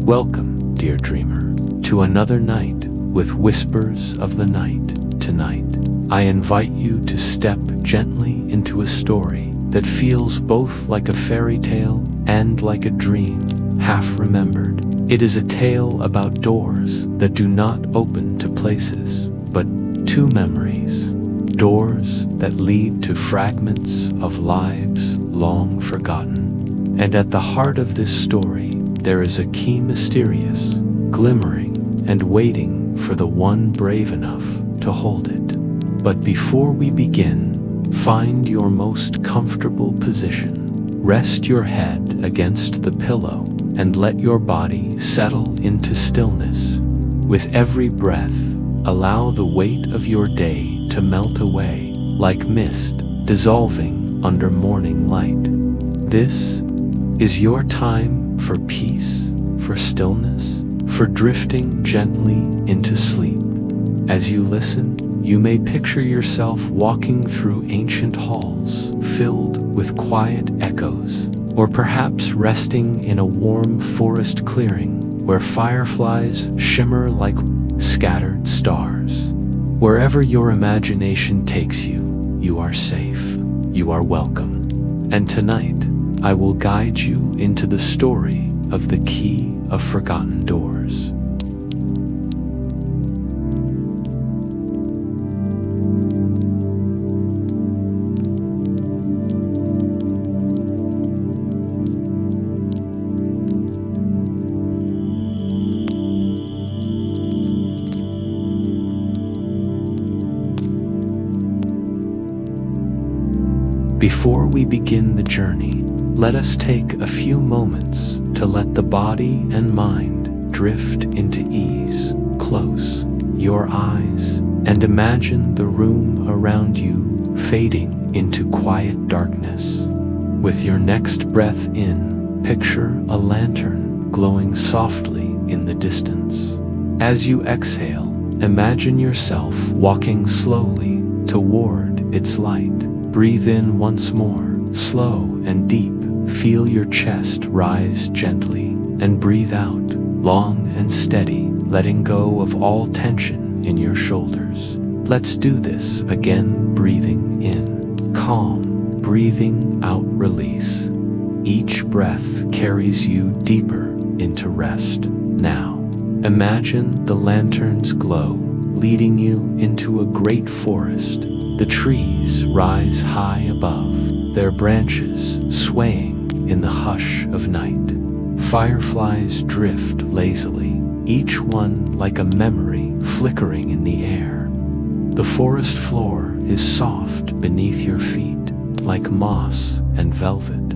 Welcome, dear dreamer, to another night with whispers of the night. Tonight, I invite you to step gently into a story that feels both like a fairy tale and like a dream, half remembered. It is a tale about doors that do not open to places, but to memories. Doors that lead to fragments of lives long forgotten. And at the heart of this story, there is a key mysterious, glimmering, and waiting for the one brave enough to hold it. But before we begin, find your most comfortable position. Rest your head against the pillow and let your body settle into stillness. With every breath, allow the weight of your day to melt away like mist dissolving under morning light. This is your time for peace, for stillness, for drifting gently into sleep. As you listen, you may picture yourself walking through ancient halls filled with quiet echoes, or perhaps resting in a warm forest clearing where fireflies shimmer like scattered stars. Wherever your imagination takes you, you are safe, you are welcome. And tonight, I will guide you into the story of the key of forgotten doors. Before we begin the journey, let us take a few moments to let the body and mind drift into ease. Close your eyes and imagine the room around you fading into quiet darkness. With your next breath in, picture a lantern glowing softly in the distance. As you exhale, imagine yourself walking slowly toward its light. Breathe in once more, slow and deep. Feel your chest rise gently, and breathe out, long and steady, letting go of all tension in your shoulders. Let's do this again, breathing in, calm, breathing out, release. Each breath carries you deeper into rest. Now, imagine the lantern's glow, leading you into a great forest. The trees rise high above, their branches swaying in the hush of night. Fireflies drift lazily, each one like a memory flickering in the air. The forest floor is soft beneath your feet, like moss and velvet.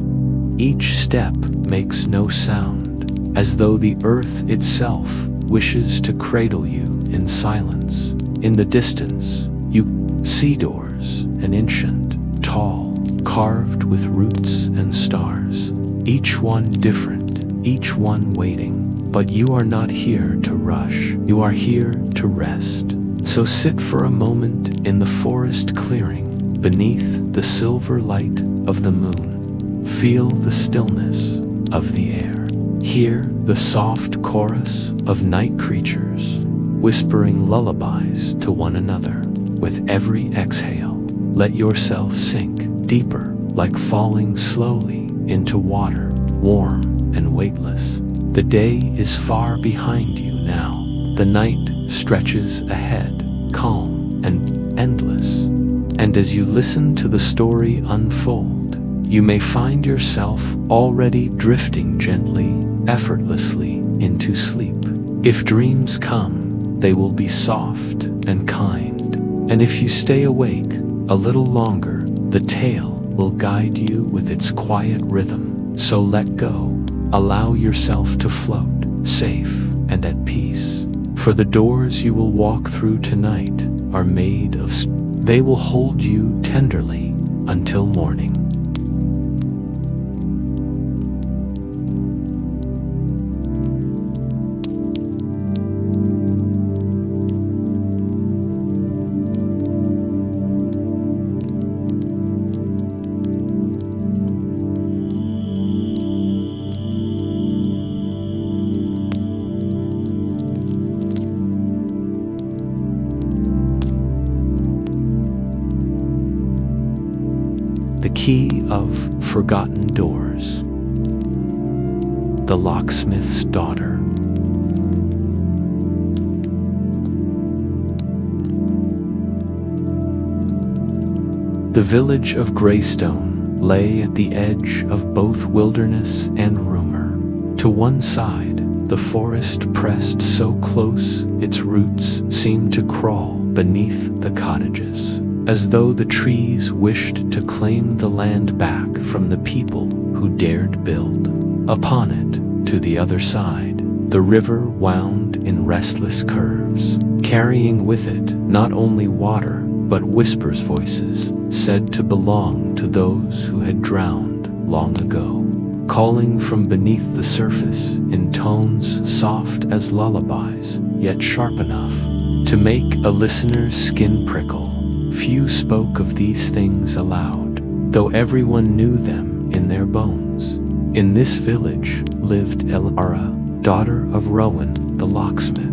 Each step makes no sound, as though the earth itself wishes to cradle you in silence. In the distance, you see doors, an ancient, tall, carved with roots and stars, each one different, each one waiting. But you are not here to rush, you are here to rest. So sit for a moment in the forest clearing, beneath the silver light of the moon. Feel the stillness of the air. Hear the soft chorus of night creatures, whispering lullabies to one another. With every exhale, let yourself sink deeper, like falling slowly into water, warm and weightless. The day is far behind you now. The night stretches ahead, calm and endless. And as you listen to the story unfold, you may find yourself already drifting gently, effortlessly into sleep. If dreams come, they will be soft and kind. And if you stay awake a little longer, the tale will guide you with its quiet rhythm. So let go, allow yourself to float, safe and at peace. For the doors you will walk through tonight are made of they will hold you tenderly until morning. Key of forgotten doors. The locksmith's daughter. The village of Greystone lay at the edge of both wilderness and rumor. To one side, the forest pressed so close its roots seemed to crawl beneath the cottages, as though the trees wished to claim the land back from the people who dared build upon it. To the other side, the river wound in restless curves, carrying with it not only water, but whispers, voices said to belong to those who had drowned long ago, calling from beneath the surface in tones soft as lullabies, yet sharp enough to make a listener's skin prickle. Few spoke of these things aloud, though everyone knew them in their bones. In this village lived Elara, daughter of Rowan the locksmith.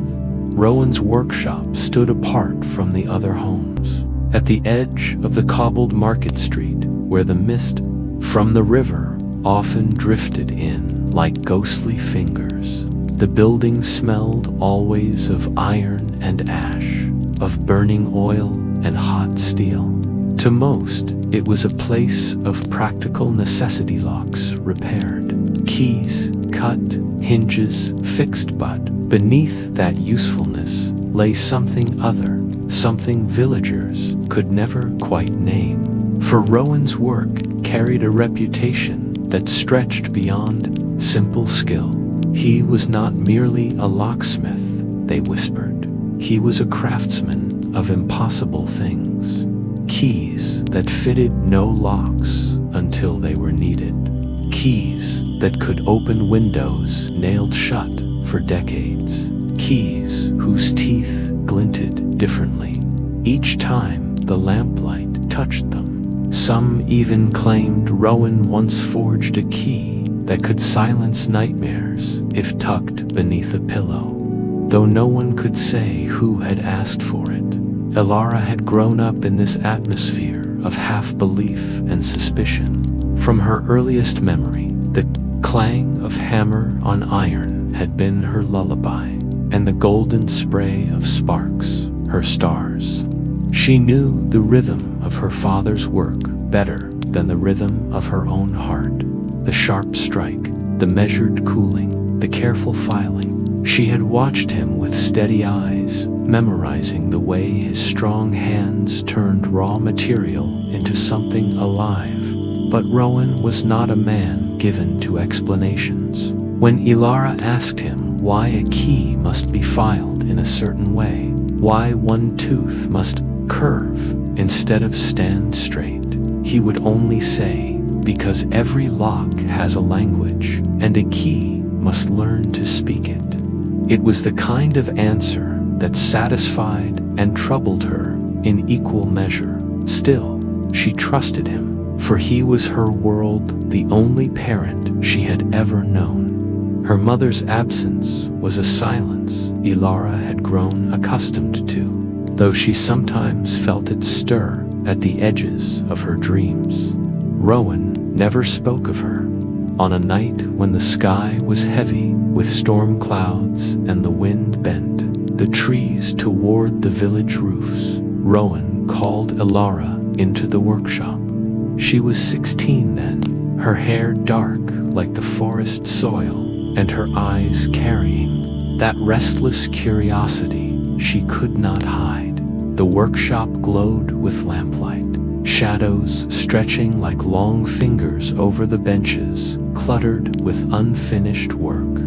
Rowan's workshop stood apart from the other homes, at the edge of the cobbled market street, where the mist from the river often drifted in like ghostly fingers. The building smelled always of iron and ash, of burning oil and hot steel. To most, it was a place of practical necessity, locks repaired, keys cut, hinges fixed, but beneath that usefulness lay something other, something villagers could never quite name. For Rowan's work carried a reputation that stretched beyond simple skill. He was not merely a locksmith, they whispered. He was a craftsman of impossible things. Keys that fitted no locks until they were needed. Keys that could open windows nailed shut for decades. Keys whose teeth glinted differently each time the lamplight touched them. Some even claimed Rowan once forged a key that could silence nightmares if tucked beneath a pillow, though no one could say who had asked for it. Elara had grown up in this atmosphere of half-belief and suspicion. From her earliest memory, the clang of hammer on iron had been her lullaby, and the golden spray of sparks her stars. She knew the rhythm of her father's work better than the rhythm of her own heart. The sharp strike, the measured cooling, the careful filing. She had watched him with steady eyes, memorizing the way his strong hands turned raw material into something alive. But Rowan was not a man given to explanations. When Elara asked him why a key must be filed in a certain way, why one tooth must curve instead of stand straight, he would only say, because every lock has a language, and a key must learn to speak it. It was the kind of answer that satisfied and troubled her in equal measure. Still, she trusted him, for he was her world, the only parent she had ever known. Her mother's absence was a silence Elara had grown accustomed to, though she sometimes felt it stir at the edges of her dreams. Rowan never spoke of her. On a night when the sky was heavy with storm clouds and the wind bent the trees toward the village roofs, Rowan called Elara into the workshop. She was 16 then, her hair dark like the forest soil, and her eyes carrying that restless curiosity she could not hide. The workshop glowed with lamplight, shadows stretching like long fingers over the benches, cluttered with unfinished work.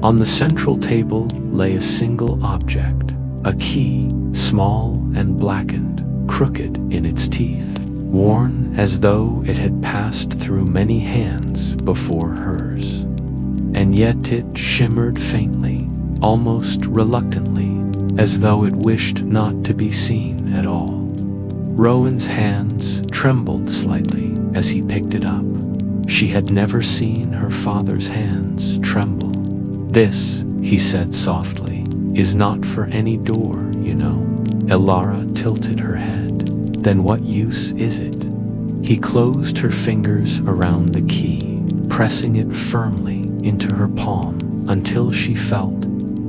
On the central table lay a single object, a key, small and blackened, crooked in its teeth, worn as though it had passed through many hands before hers. And yet it shimmered faintly, almost reluctantly, as though it wished not to be seen at all. Rowan's hands trembled slightly as he picked it up. She had never seen her father's hands tremble. "This," he said softly, "is not for any door, you know." Elara tilted her head. "Then what use is it?" He closed her fingers around the key, pressing it firmly into her palm until she felt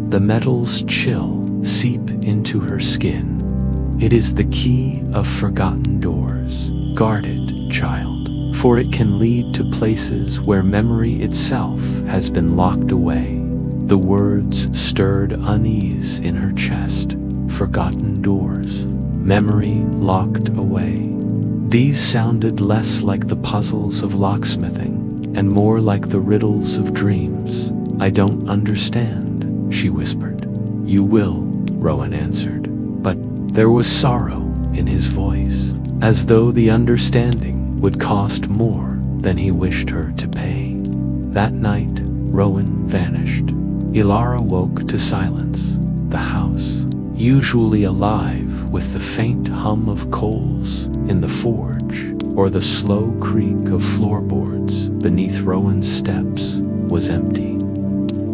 the metal's chill seep into her skin. It is the key of forgotten doors. Guard it, child, for it can lead to places where memory itself has been locked away. The words stirred unease in her chest. Forgotten doors, memory locked away. These sounded less like the puzzles of locksmithing and more like the riddles of dreams. I don't understand, she whispered. You will, Rowan answered, but there was sorrow in his voice, as though the understanding would cost more than he wished her to pay. That night, Rowan vanished. Elara woke to silence. The house, usually alive with the faint hum of coals in the forge or the slow creak of floorboards beneath Rowan's steps, was empty.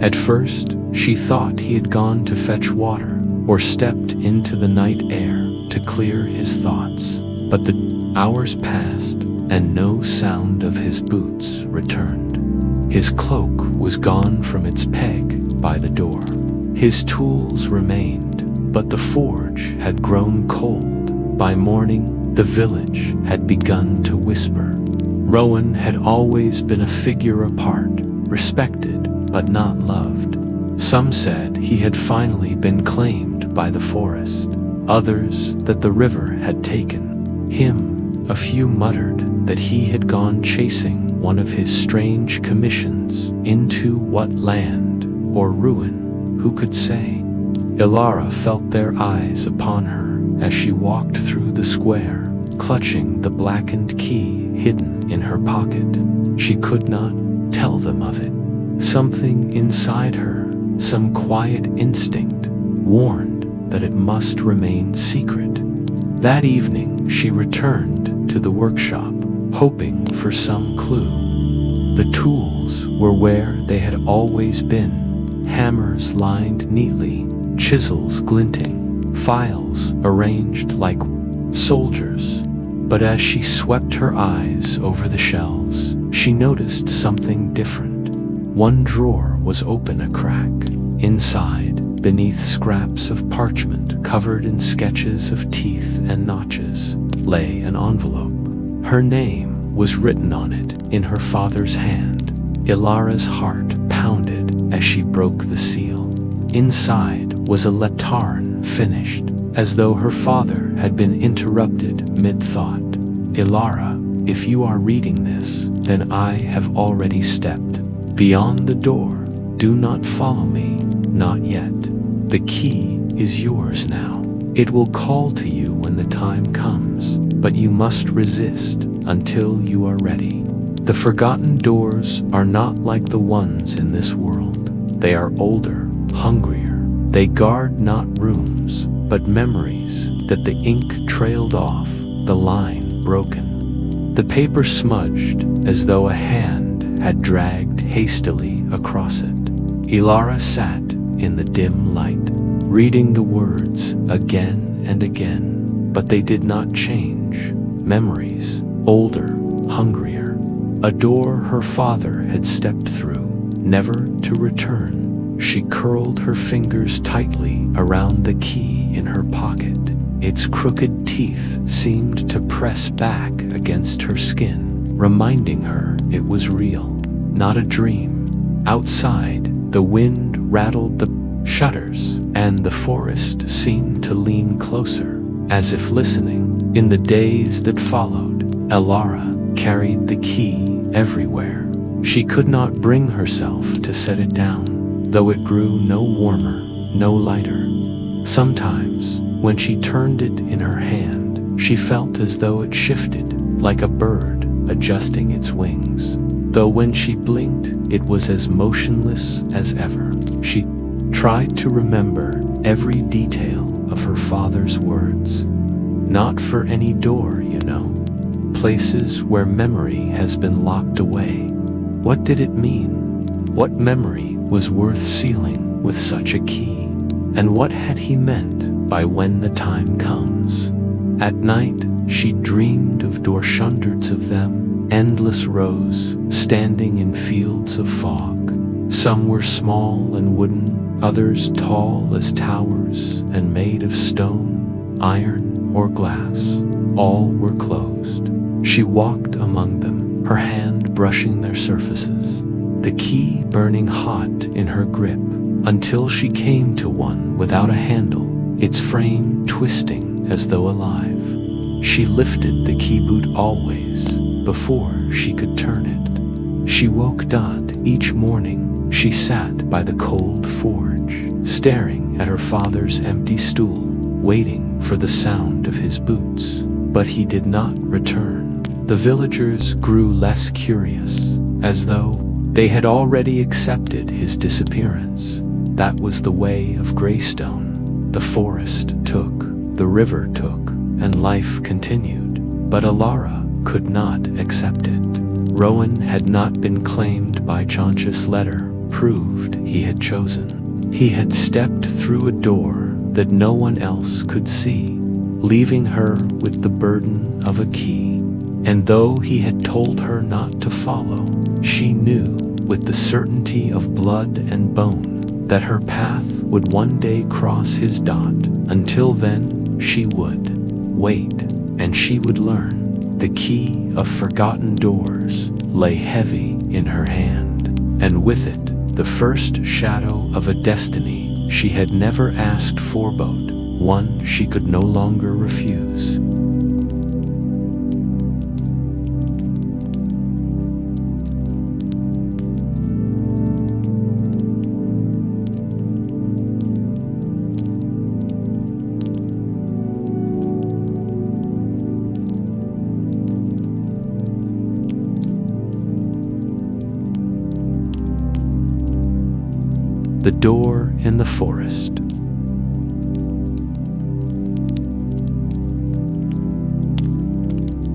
At first, she thought he had gone to fetch water or stepped into the night air to clear his thoughts. But the hours passed and no sound of his boots returned. His cloak was gone from its peg by the door. His tools remained, but the forge had grown cold. By morning, the village had begun to whisper. Rowan had always been a figure apart, respected but not loved. Some said he had finally been claimed by the forest. Others that the river had taken him. A few muttered that he had gone chasing one of his strange commissions into what land or ruin, who could say? Elara felt their eyes upon her as she walked through the square, clutching the blackened key hidden in her pocket. She could not tell them of it. Something inside her, some quiet instinct, warned that it must remain secret. That evening she returned to the workshop, hoping for some clue. The tools were where they had always been, hammers lined neatly, chisels glinting, files arranged like soldiers. But as she swept her eyes over the shelves, she noticed something different. One drawer was open a crack. Inside, beneath scraps of parchment covered in sketches of teeth and notches, lay an envelope. Her name was written on it in her father's hand. Elara's heart pounded as she broke the seal. Inside was a lettern finished, as though her father had been interrupted mid-thought. Elara, if you are reading this, then I have already stepped beyond the door. Do not follow me, not yet. The key is yours now. It will call to you when the time comes, but you must resist until you are ready. The forgotten doors are not like the ones in this world. They are older, hungrier. They guard not rooms, but memories that the ink trailed off, the line broken. The paper smudged as though a hand had dragged hastily across it. Elara sat in the dim light, reading the words again and again, but they did not change. Memories, older, hungrier. A door her father had stepped through, never to return. She curled her fingers tightly around the key in her pocket. Its crooked teeth seemed to press back against her skin, reminding her it was real, not a dream. Outside, the wind rattled the shutters, and the forest seemed to lean closer, as if listening. In the days that followed, Elara carried the key everywhere. She could not bring herself to set it down, though it grew no warmer, no lighter. Sometimes, when she turned it in her hand, she felt as though it shifted, like a bird adjusting its wings. Though when she blinked, it was as motionless as ever. She tried to remember every detail of her father's words. Not for any door, you know. Places where memory has been locked away. What did it mean? What memory was worth sealing with such a key? And what had he meant by when the time comes? At night, she dreamed of doors, hundreds of them, endless rows, standing in fields of fog. Some were small and wooden, others tall as towers and made of stone, iron, or glass. All were closed. She walked among them, her hand brushing their surfaces, the key burning hot in her grip, until she came to one without a handle, its frame twisting as though alive. She lifted the key boot always, before she could turn it. She woke not each morning. She sat by the cold forge, staring at her father's empty stool, waiting for the sound of his boots. But he did not return. The villagers grew less curious, as though they had already accepted his disappearance. That was the way of Greystone. The forest took, the river took, and life continued. But Elara could not accept it. Rowan had not been claimed by Chonch's letter, proved he had chosen. He had stepped through a door that no one else could see, leaving her with the burden of a key. And though he had told her not to follow, she knew with the certainty of blood and bone that her path would one day cross his dot. Until then, she would wait, and she would learn. The key of forgotten doors lay heavy in her hand, and with it, the first shadow of a destiny she had never asked for, but one she could no longer refuse. The door in the forest.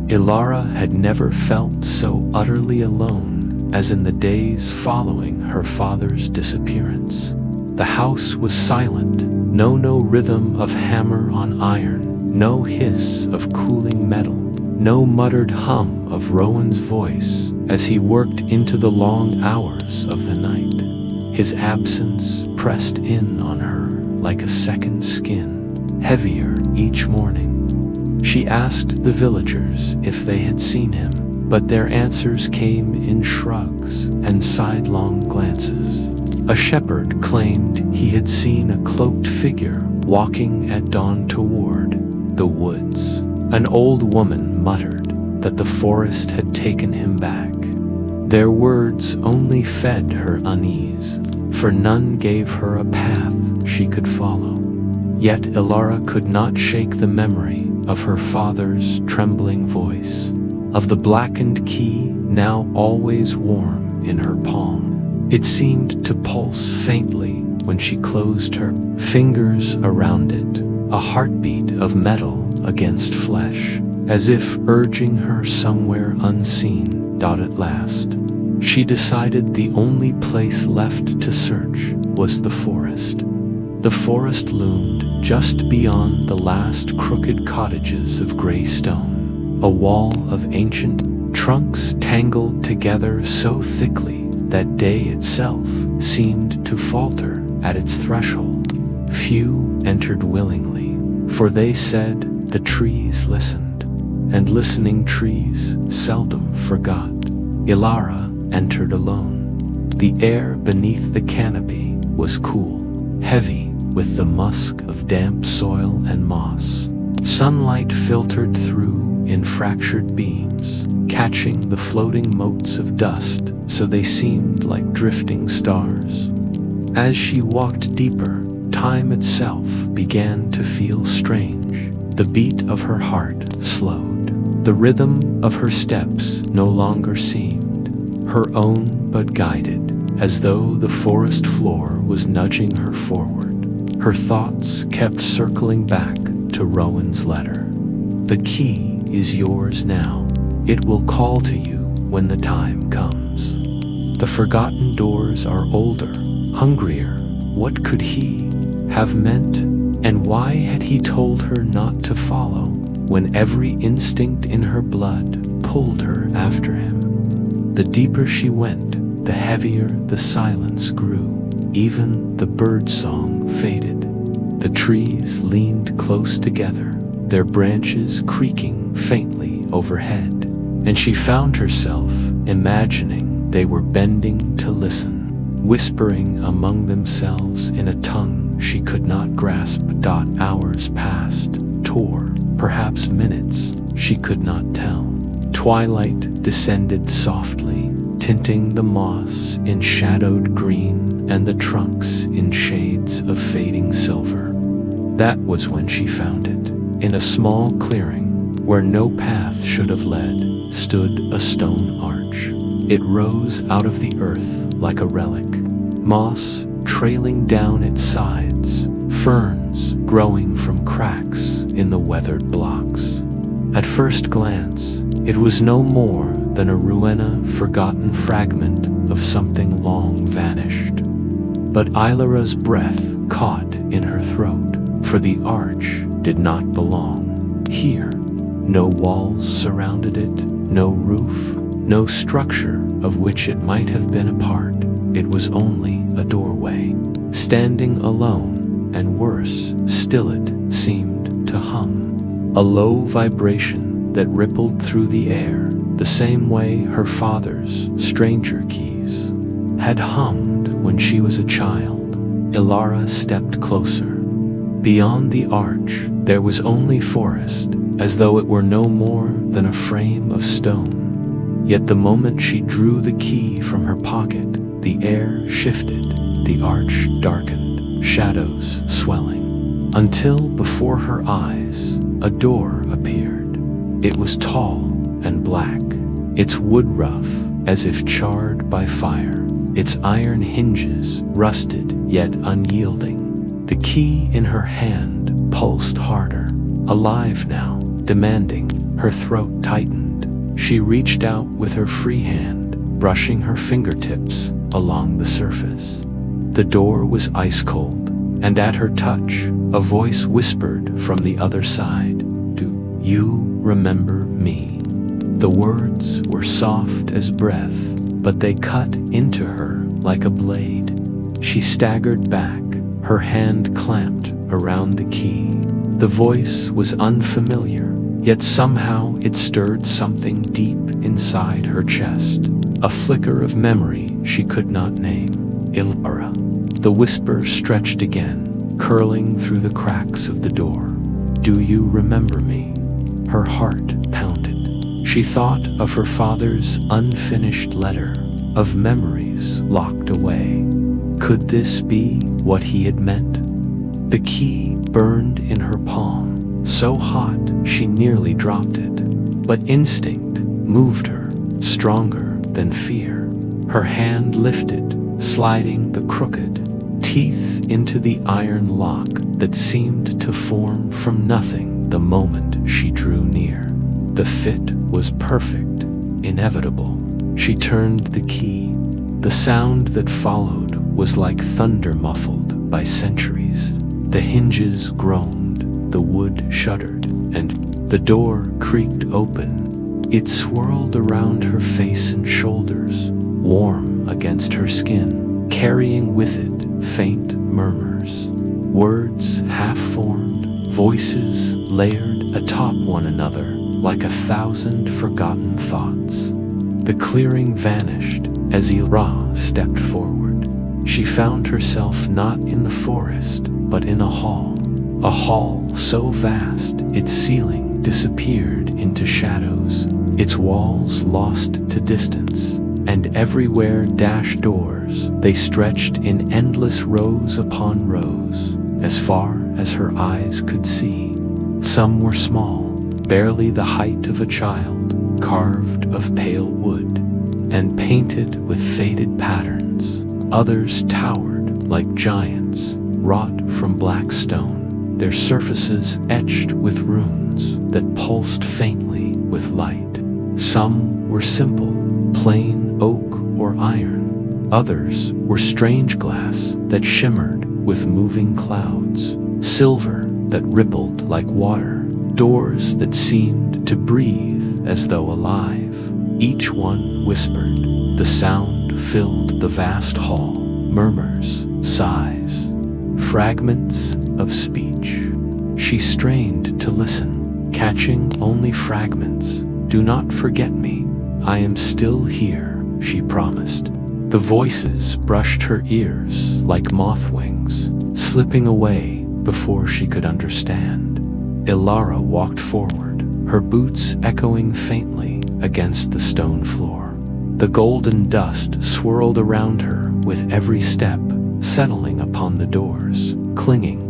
Elara had never felt so utterly alone as in the days following her father's disappearance. The house was silent, no rhythm of hammer on iron, no hiss of cooling metal, no muttered hum of Rowan's voice as he worked into the long hours of the night. His absence pressed in on her like a second skin, heavier each morning. She asked the villagers if they had seen him, but their answers came in shrugs and sidelong glances. A shepherd claimed he had seen a cloaked figure walking at dawn toward the woods. An old woman muttered that the forest had taken him back. Their words only fed her unease, for none gave her a path she could follow. Yet Elara could not shake the memory of her father's trembling voice, of the blackened key now always warm in her palm. It seemed to pulse faintly when she closed her fingers around it, a heartbeat of metal against flesh, as if urging her somewhere unseen. At last, she decided the only place left to search was the forest. The forest loomed just beyond the last crooked cottages of gray stone, a wall of ancient trunks tangled together so thickly that day itself seemed to falter at its threshold. Few entered willingly, for they said the trees listened, and listening trees seldom forgot. Elara entered alone. The air beneath the canopy was cool, heavy with the musk of damp soil and moss. Sunlight filtered through in fractured beams, catching the floating motes of dust so they seemed like drifting stars. As she walked deeper, time itself began to feel strange. The beat of her heart slowed. The rhythm of her steps no longer seemed her own but guided, as though the forest floor was nudging her forward. Her thoughts kept circling back to Rowan's letter. The key is yours now. It will call to you when the time comes. The forgotten doors are older, hungrier. What could he have meant? And why had he told her not to follow? when every instinct in her blood pulled her after him. The deeper she went, the heavier the silence grew. Even the birdsong faded. The trees leaned close together, their branches creaking faintly overhead, and she found herself imagining they were bending to listen, whispering among themselves in a tongue she could not grasp. Hours passed, perhaps minutes, she could not tell. Twilight descended softly, tinting the moss in shadowed green and the trunks in shades of fading silver. That was when she found it. In a small clearing, where no path should have led, stood a stone arch. It rose out of the earth like a relic, moss trailing down its sides, ferns growing from cracks in the weathered blocks. At first glance, it was no more than a forgotten fragment of something long vanished. But Elara's breath caught in her throat, for the arch did not belong here. No walls surrounded it, no roof, no structure of which it might have been a part. It was only a doorway, standing alone, and worse still, it seemed to hum. A low vibration that rippled through the air, the same way her father's stranger keys had hummed when she was a child. Elara stepped closer. Beyond the arch, there was only forest, as though it were no more than a frame of stone. Yet the moment she drew the key from her pocket, the air shifted, the arch darkened, shadows swelling, until before her eyes a door appeared. It was tall and black, its wood rough as if charred by fire, its iron hinges rusted yet unyielding. The key in her hand pulsed harder, alive now, demanding. Her throat tightened. She reached out with her free hand, brushing her fingertips along the surface. The door was ice cold, and at her touch, a voice whispered from the other side, "Do you remember me?" The words were soft as breath, but they cut into her like a blade. She staggered back, her hand clamped around the key. The voice was unfamiliar, yet somehow it stirred something deep inside her chest. A flicker of memory she could not name. Elara. The whisper stretched again, curling through the cracks of the door. "Do you remember me?" Her heart pounded. She thought of her father's unfinished letter, of memories locked away. Could this be what he had meant? The key burned in her palm, so hot she nearly dropped it. But instinct moved her, stronger than fear. Her hand lifted, sliding the crooked teeth into the iron lock that seemed to form from nothing the moment she drew near. The fit was perfect, inevitable. She turned the key. The sound that followed was like thunder muffled by centuries. The hinges groaned, the wood shuddered, and the door creaked open. It swirled around her face and shoulders, warm against her skin, carrying with it faint murmurs. Words half-formed, voices layered atop one another like 1,000 forgotten thoughts. The clearing vanished as Elara stepped forward. She found herself not in the forest, but in a hall so vast its ceiling disappeared into shadows, its walls lost to distance, and everywhere doors. They stretched in endless rows upon rows, as far as her eyes could see. Some were small, barely the height of a child, carved of pale wood, and painted with faded patterns. Others towered like giants, wrought from black stone, their surfaces etched with runes that pulsed faintly with light. Some were simple, plain oak or iron. Others were strange glass that shimmered with moving clouds, silver that rippled like water, doors that seemed to breathe as though alive. Each one whispered. The sound filled the vast hall. Murmurs, sighs, fragments of speech. She strained to listen, catching only fragments. "Do not forget me. I am still here," she promised. The voices brushed her ears like moth wings, slipping away before she could understand. Elara walked forward, her boots echoing faintly against the stone floor. The golden dust swirled around her with every step, settling upon the doors, clinging.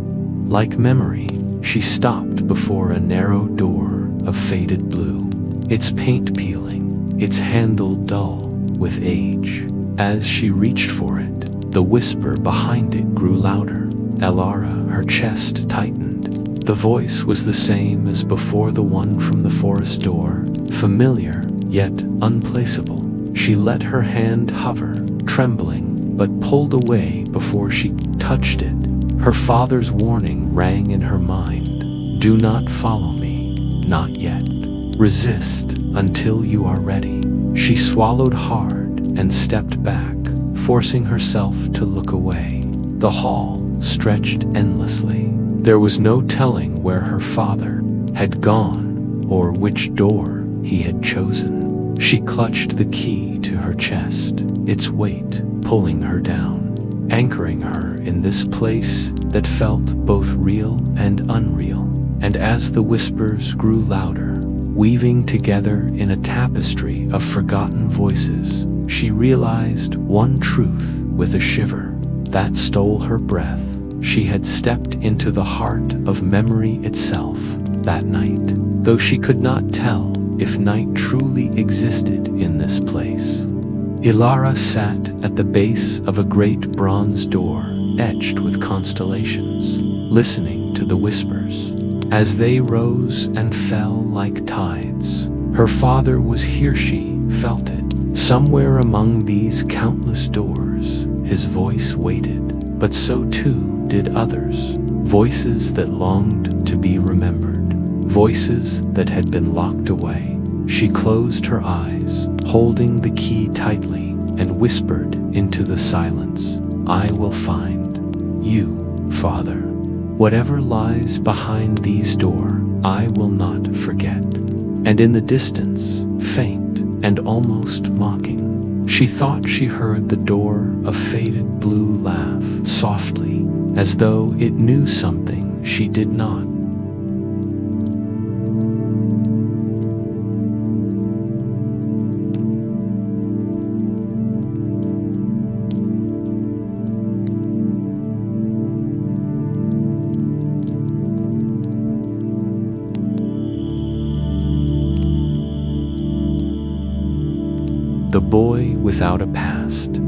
Like memory, she stopped before a narrow door of faded blue, its paint peeling, its handle dull with age. As she reached for it, the whisper behind it grew louder. Elara, her chest tightened. The voice was the same as before, the one from the forest door, familiar yet unplaceable. She let her hand hover, trembling, but pulled away before she touched it. Her father's warning rang in her mind. "Do not follow me, not yet. Resist until you are ready." She swallowed hard and stepped back, forcing herself to look away. The hall stretched endlessly. There was no telling where her father had gone or which door he had chosen. She clutched the key to her chest, its weight pulling her down, anchoring her in this place that felt both real and unreal. And as the whispers grew louder, weaving together in a tapestry of forgotten voices, she realized one truth with a shiver that stole her breath. She had stepped into the heart of memory itself that night, though she could not tell if night truly existed in this place. Elara sat at the base of a great bronze door etched with constellations, listening to the whispers as they rose and fell like tides. Her father was here, she felt it. Somewhere among these countless doors, his voice waited, but so too did others. Voices that longed to be remembered. Voices that had been locked away. She closed her eyes, holding the key tightly, and whispered into the silence, "I will find you, Father. Whatever lies behind these doors, I will not forget." And in the distance, faint and almost mocking, she thought she heard the door of faded blue laugh softly, as though it knew something she did not. The boy without a past.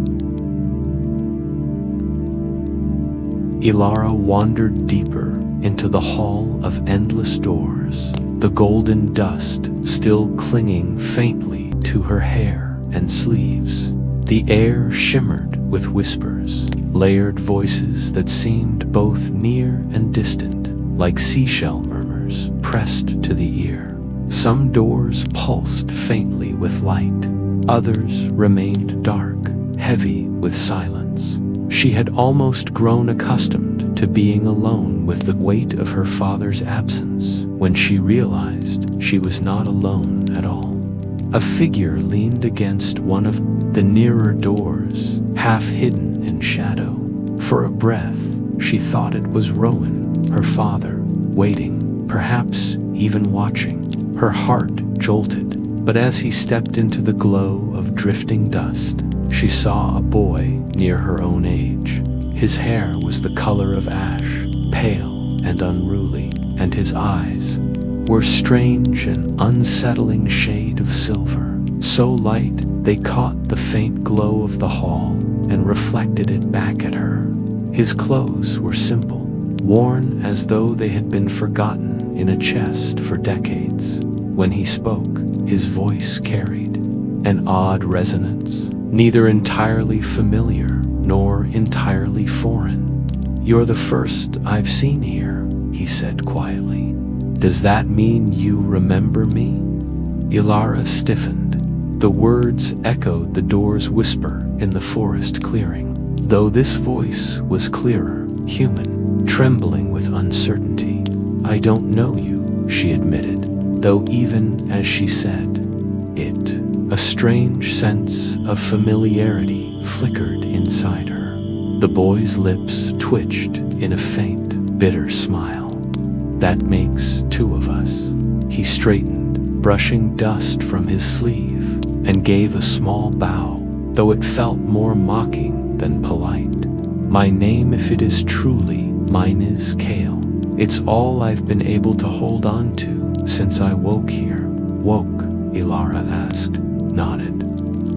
Elara wandered deeper into the hall of endless doors, the golden dust still clinging faintly to her hair and sleeves. The air shimmered with whispers, layered voices that seemed both near and distant, like seashell murmurs pressed to the ear. Some doors pulsed faintly with light. Others remained dark, heavy with silence. She had almost grown accustomed to being alone with the weight of her father's absence when she realized she was not alone at all. A figure leaned against one of the nearer doors, half hidden in shadow. For a breath, she thought it was Rowan, her father, waiting, perhaps even watching. Her heart jolted. But as he stepped into the glow of drifting dust, she saw a boy near her own age. His hair was the color of ash, pale and unruly, and his eyes were strange and unsettling shade of silver, so light they caught the faint glow of the hall and reflected it back at her. His clothes were simple, worn as though they had been forgotten in a chest for decades. When he spoke, his voice carried an odd resonance, neither entirely familiar nor entirely foreign. "You're the first I've seen here," he said quietly. "Does that mean you remember me?" Elara stiffened. The words echoed the door's whisper in the forest clearing, though this voice was clearer, human, trembling with uncertainty. "I don't know you," she admitted, though even as she said it, a strange sense of familiarity flickered inside her. The boy's lips twitched in a faint, bitter smile. "That makes two of us." He straightened, brushing dust from his sleeve, and gave a small bow, though it felt more mocking than polite. "My name, if it is truly mine, is Cael. It's all I've been able to hold on to since I woke here." "Woke?" Elara asked, nodded.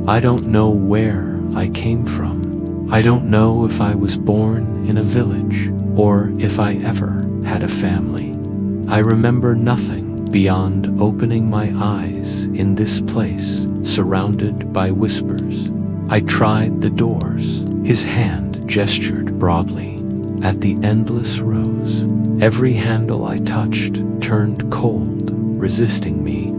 "I don't know where I came from. I don't know if I was born in a village, or if I ever had a family. I remember nothing beyond opening my eyes in this place, surrounded by whispers. I tried the doors." His hand gestured broadly at the endless rows. "Every handle I touched turned cold, resisting me.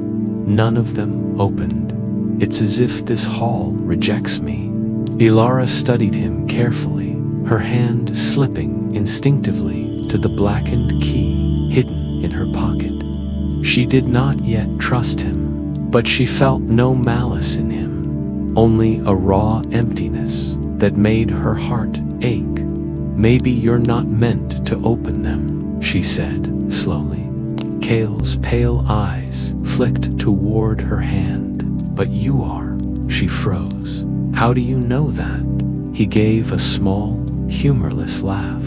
None of them opened. It's as if this hall rejects me." Elara studied him carefully, her hand slipping instinctively to the blackened key hidden in her pocket. She did not yet trust him, but she felt no malice in him, only a raw emptiness that made her heart ache. "Maybe you're not meant to open them," she said slowly. Cael's pale eyes flicked toward her hand. "But you are." She froze. "How do you know that?" He gave a small, humorless laugh.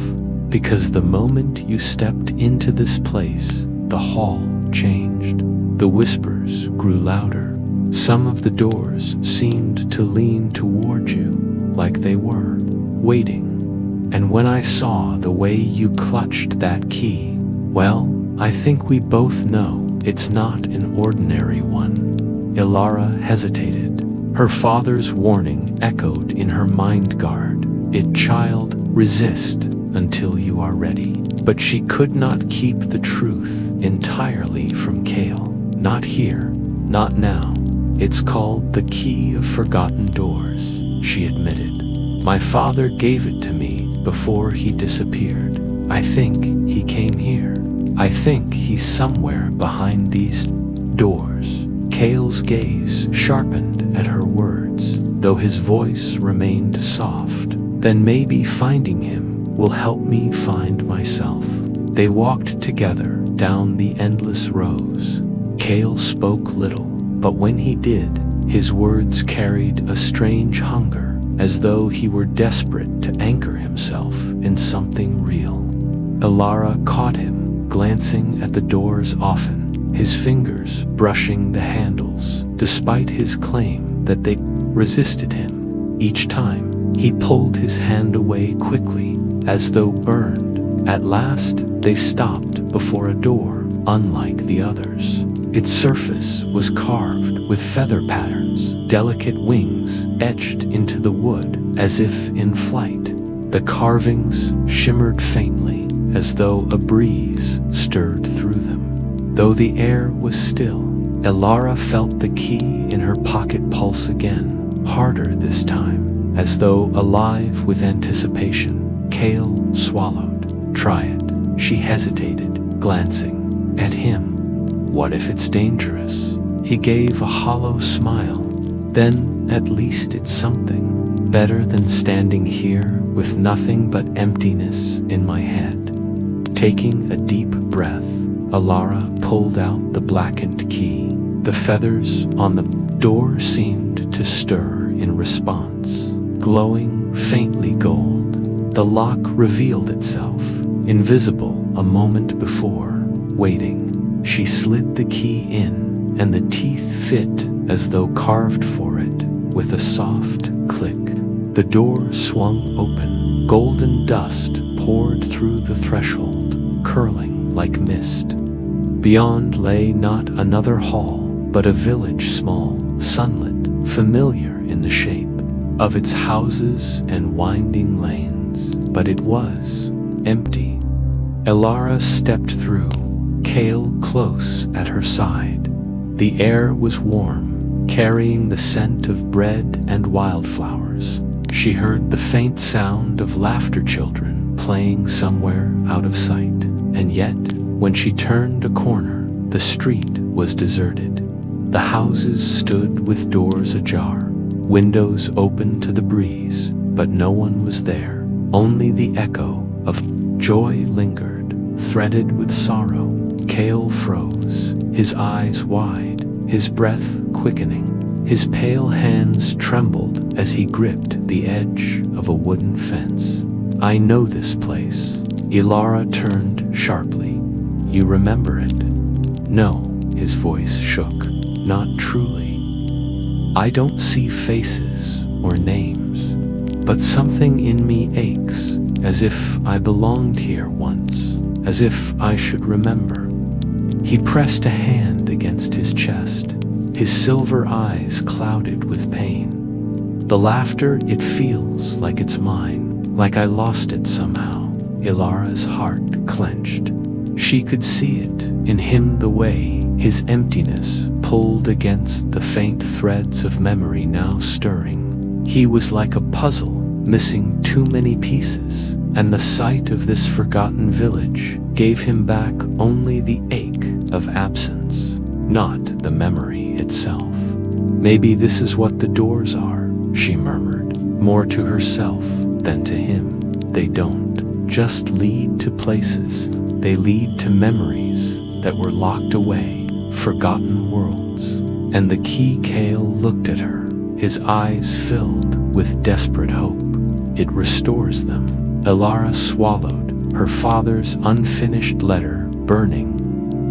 "Because the moment you stepped into this place, the hall changed." The whispers grew louder. Some of the doors seemed to lean toward you, like they were waiting. "And when I saw the way you clutched that key, well, I think we both know it's not an ordinary one." Elara hesitated. Her father's warning echoed in her mind guard. Child, resist until you are ready." But she could not keep the truth entirely from Cael. "Not here, not now. It's called the Key of Forgotten Doors," she admitted. "My father gave it to me before he disappeared. I think he came here. I think he's somewhere behind these doors." Cael's gaze sharpened at her words, though his voice remained soft. "Then maybe finding him will help me find myself." They walked together down the endless rows. Cael spoke little, but when he did, his words carried a strange hunger, as though he were desperate to anchor himself in something real. Elara caught him, glancing at the doors often, his fingers brushing the handles, despite his claim that they resisted him. Each time, he pulled his hand away quickly, as though burned. At last, they stopped before a door, unlike the others. Its surface was carved with feather patterns, delicate wings etched into the wood, as if in flight. The carvings shimmered faintly, as though a breeze stirred through them. Though the air was still, Elara felt the key in her pocket pulse again, harder this time, as though alive with anticipation. Cael swallowed. "Try it." She hesitated, glancing at him. "What if it's dangerous?" He gave a hollow smile. "Then at least it's something. Better than standing here with nothing but emptiness in my head." Taking a deep breath, Elara pulled out the blackened key. The feathers on the door seemed to stir in response, glowing faintly gold. The lock revealed itself, invisible a moment before, waiting. She slid the key in, and the teeth fit as though carved for it, with a soft click. The door swung open. Golden dust poured through the threshold, curling like mist. Beyond lay not another hall, but a village small, sunlit, familiar in the shape of its houses and winding lanes. But it was empty. Elara stepped through. Cael close at her side. The air was warm, carrying the scent of bread and wildflowers. She heard the faint sound of laughter children playing somewhere out of sight. And yet, when she turned a corner, the street was deserted. The houses stood with doors ajar, windows open to the breeze, but no one was there. Only the echo of joy lingered, threaded with sorrow. Cael froze, his eyes wide, his breath quickening. His pale hands trembled as he gripped the edge of a wooden fence. "I know this place." Elara turned sharply. "You remember it?" "No," his voice shook. "Not truly. I don't see faces or names, but something in me aches, as if I belonged here once, as if I should remember." He pressed a hand against his chest, his silver eyes clouded with pain. "The laughter, it feels like it's mine, like I lost it somehow." Elara's heart clenched. She could see it in him, the way his emptiness pulled against the faint threads of memory now stirring. He was like a puzzle, missing too many pieces, and the sight of this forgotten village gave him back only the ache of absence, not the memory itself. "Maybe this is what the doors are," she murmured, more to herself than to him. "They don't just lead to places, they lead to memories that were locked away, forgotten worlds." And the key. Cael looked at her, his eyes filled with desperate hope. "It restores them." Elara swallowed, her father's unfinished letter burning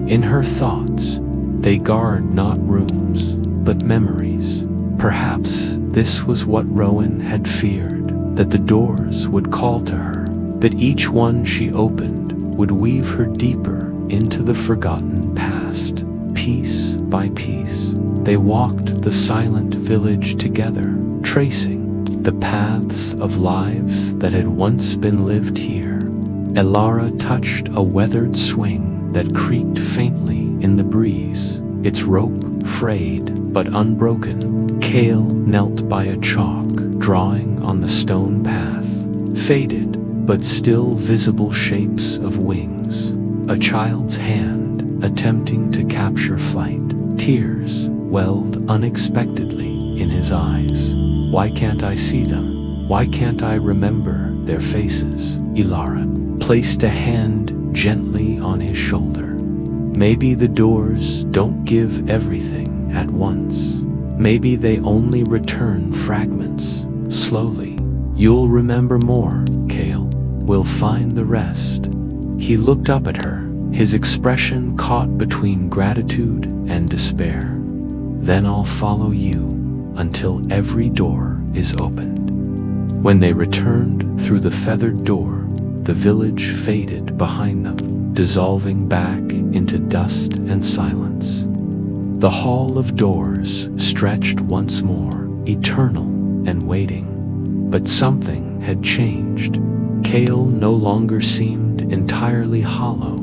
in her thoughts. "They guard not rooms, but memories." Perhaps this was what Rowan had feared, that the doors would call to her, that each one she opened would weave her deeper into the forgotten past. Piece by piece, they walked the silent village together, tracing the paths of lives that had once been lived here. Elara touched a weathered swing that creaked faintly in the breeze, its rope frayed but unbroken. Cael knelt by a chalk, drawing on the stone path, faded but still visible shapes of wings. A child's hand attempting to capture flight. Tears welled unexpectedly in his eyes. "Why can't I see them? Why can't I remember their faces?" Elara placed a hand gently on his shoulder. "Maybe the doors don't give everything at once. Maybe they only return fragments, slowly. You'll remember more, Cael. We'll find the rest." He looked up at her, his expression caught between gratitude and despair. "Then I'll follow you until every door is opened." When they returned through the feathered door, the village faded behind them, dissolving back into dust and silence. The hall of doors stretched once more, eternal and waiting. But something had changed. Cael no longer seemed entirely hollow.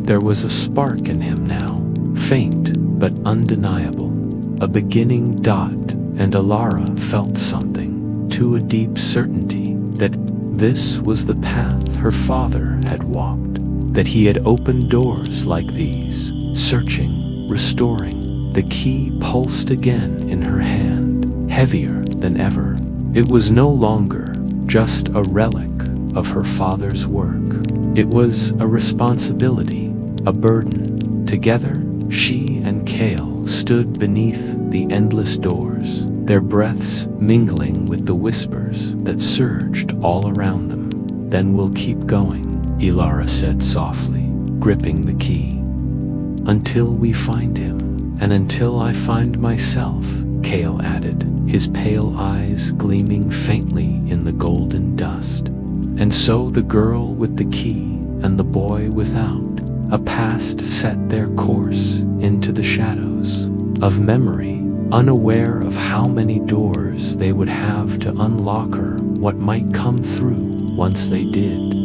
There was a spark in him now, faint but undeniable, a beginning dot, and Elara felt something, to a deep certainty, that this was the path her father had walked, that he had opened doors like these, searching, restoring. The key pulsed again in her hand, heavier than ever. It was no longer just a relic of her father's work. It was a responsibility, a burden. Together, she and Cael stood beneath the endless doors, their breaths mingling with the whispers that surged all around them. "Then we'll keep going," Elara said softly, gripping the key. "Until we find him, and until I find myself," Cael added, his pale eyes gleaming faintly in the golden dust. And so the girl with the key and the boy without, a past set their course into the shadows of memory, unaware of how many doors they would have to unlock or what might come through once they did.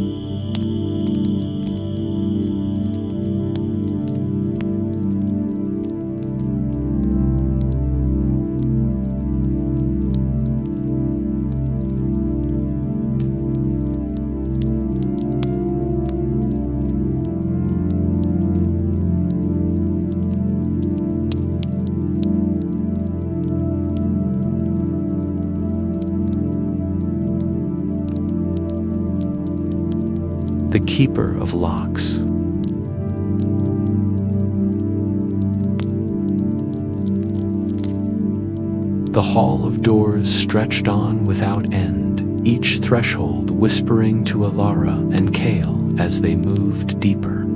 the keeper of locks. The hall of doors stretched on without end, each threshold whispering to Elara and Cael as they moved deeper.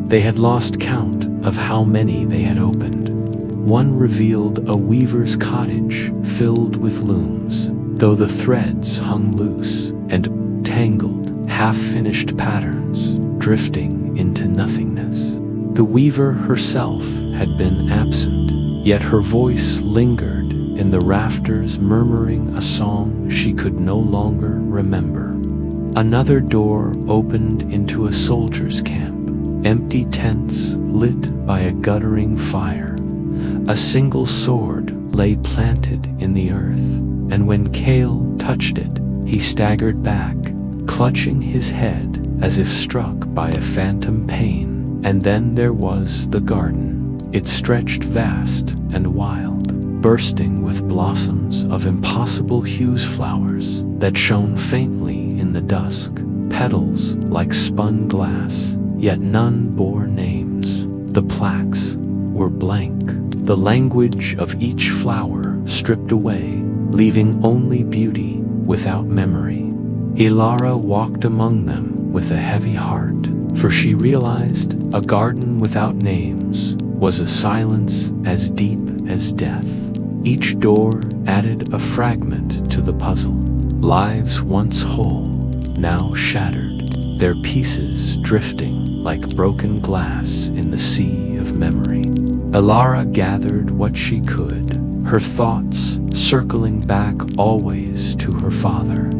They had lost count of how many they had opened. One revealed a weaver's cottage filled with looms, though the threads hung loose and tangled, half-finished patterns drifting into nothingness. The weaver herself had been absent, yet her voice lingered in the rafters, murmuring a song she could no longer remember. Another door opened into a soldier's camp, empty tents lit by a guttering fire. A single sword lay planted in the earth, and when Cael touched it, he staggered back, clutching his head as if struck by a phantom pain. And then there was the garden. It stretched vast and wild, bursting with blossoms of impossible hues, flowers that shone faintly in the dusk, petals like spun glass, yet none bore names. The plaques were blank, the language of each flower stripped away, leaving only beauty without memory. Elara walked among them with a heavy heart, for she realized a garden without names was a silence as deep as death. Each door added a fragment to the puzzle. Lives once whole, now shattered, their pieces drifting like broken glass in the sea of memory. Elara gathered what she could, her thoughts circling back always to her father.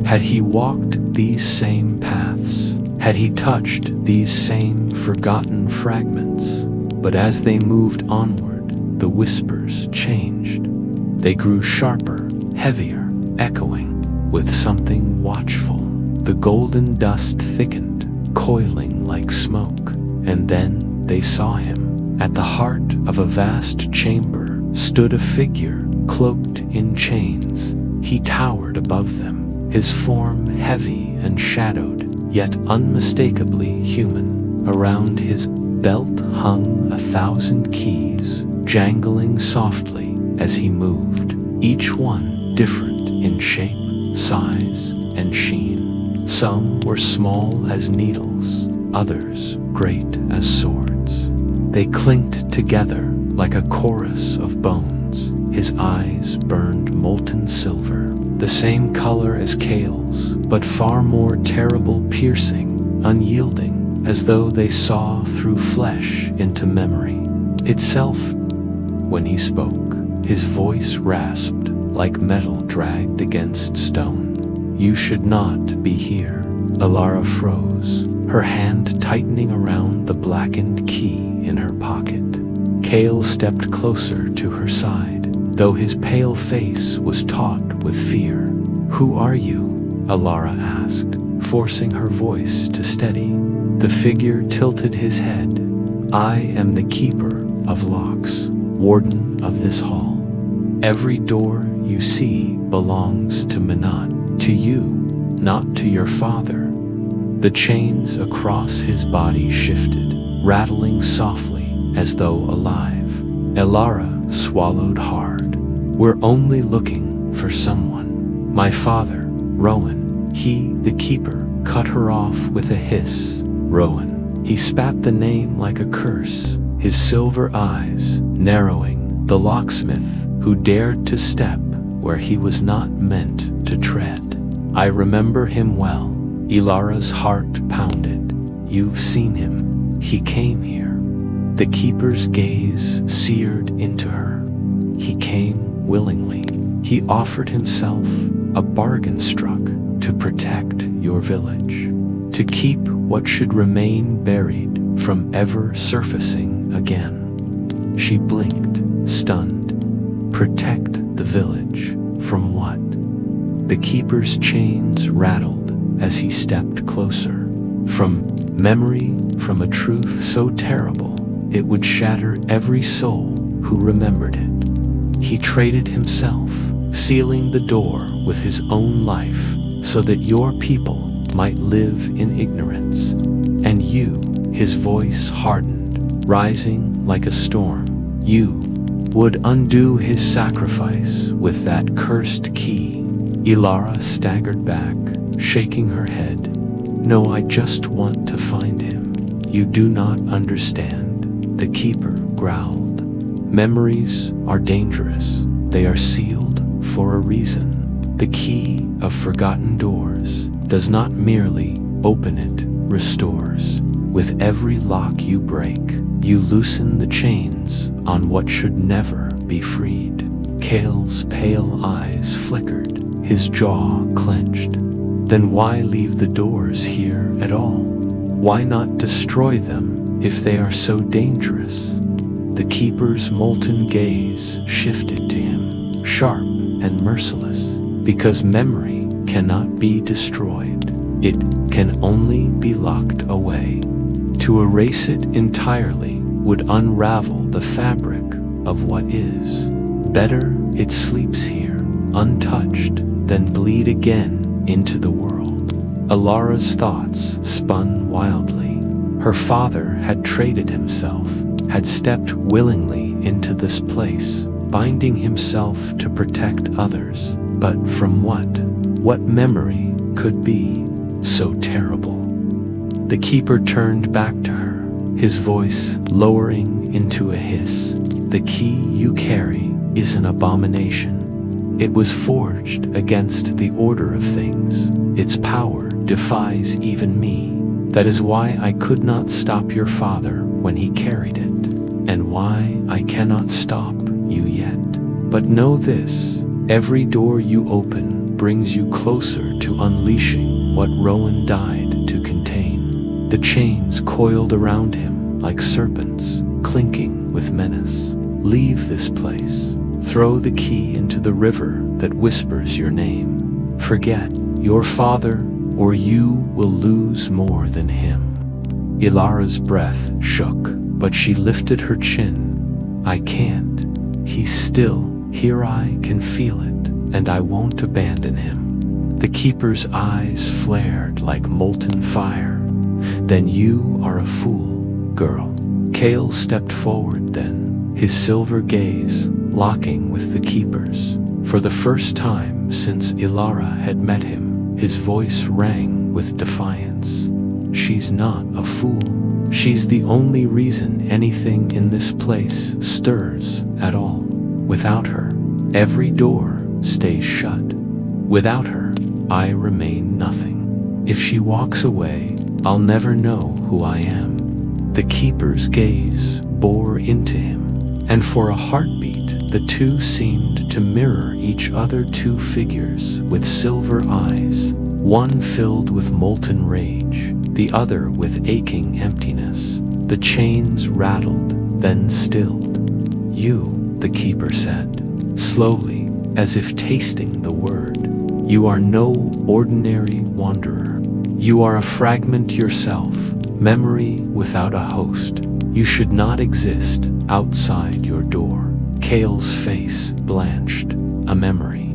Had he walked these same paths? Had he touched these same forgotten fragments? But as they moved onward, the whispers changed. They grew sharper, heavier, echoing with something watchful. The golden dust thickened, coiling like smoke, and then they saw him. At the heart of a vast chamber stood a figure cloaked in chains. He towered above them, his form heavy and shadowed, yet unmistakably human. Around his belt hung 1,000 keys, jangling softly as he moved, each one different in shape, size, and sheen. Some were small as needles, others great as swords. They clinked together like a chorus of bones. His eyes burned molten silver, the same color as Cael's, but far more terrible, piercing, unyielding, as though they saw through flesh into memory itself. When he spoke, his voice rasped like metal dragged against stone. "You should not be here." Elara froze, her hand tightening around the blackened key in her pocket. Cael stepped closer to her side, though his pale face was taut with fear. "Who are you?" Elara asked, forcing her voice to steady. The figure tilted his head. "I am the keeper of locks, warden of this hall. Every door you see belongs to Minot, to you, not to your father." The chains across his body shifted, rattling softly as though alive. Elara swallowed hard. "We're only looking for someone. My father, Rowan." He, the keeper, cut her off with a hiss. "Rowan." He spat the name like a curse, his silver eyes narrowing. The locksmith who dared to step where he was not meant to tread. "I remember him well." Elara's heart pounded. "You've seen him. He came here." The keeper's gaze seared into her. "He came willingly. He offered himself, a bargain struck, to protect your village, to keep what should remain buried from ever surfacing again." She blinked, stunned. Protect the village from what? The keeper's chains rattled as he stepped closer. From memory, from a truth so terrible, it would shatter every soul who remembered it. He traded himself, sealing the door with his own life, so that your people might live in ignorance. And you, his voice hardened, rising like a storm, you would undo his sacrifice with that cursed key. Elara staggered back, shaking her head. No, I just want to find him. You do not understand, the keeper growled. Memories are dangerous. They are sealed for a reason. The key of forgotten doors does not merely open it, restores. With every lock you break, you loosen the chains on what should never be freed. Cael's pale eyes flickered, his jaw clenched. Then why leave the doors here at all? Why not destroy them if they are so dangerous? The keeper's molten gaze shifted to him, sharp and merciless, because memory cannot be destroyed. It can only be locked away. To erase it entirely would unravel the fabric of what is. Better it sleeps here, untouched, than bleed again into the world. Elara's thoughts spun wildly. Her father had traded himself, had stepped willingly into this place, binding himself to protect others. But from what? What memory could be so terrible? The keeper turned back to her, his voice lowering into a hiss. The key you carry is an abomination. It was forged against the order of things. Its power defies even me. That is why I could not stop your father when he carried it, and why I cannot stop you yet. But know this, every door you open brings you closer to unleashing what Rowan died to contain. The chains coiled around him like serpents, clinking with menace. Leave this place. Throw the key into the river that whispers your name. Forget your father, or you will lose more than him. Elara's breath shook, but she lifted her chin. I can't. He's still here. I can feel it, and I won't abandon him. The keeper's eyes flared like molten fire. Then you are a fool, girl. Cael stepped forward then, his silver gaze locking with the keeper's. For the first time since Elara had met him, his voice rang with defiance. She's not a fool. She's the only reason anything in this place stirs at all. Without her, every door stays shut. Without her, I remain nothing. If she walks away, I'll never know who I am. The keeper's gaze bore into him, and for a heartbeat, the two seemed to mirror each other. Two figures with silver eyes, one filled with molten rage, the other with aching emptiness. The chains rattled, then stilled. You, the keeper said, slowly, as if tasting the word. You are no ordinary wanderer. You are a fragment yourself, memory without a host. You should not exist outside your door. Cael's face blanched, a memory.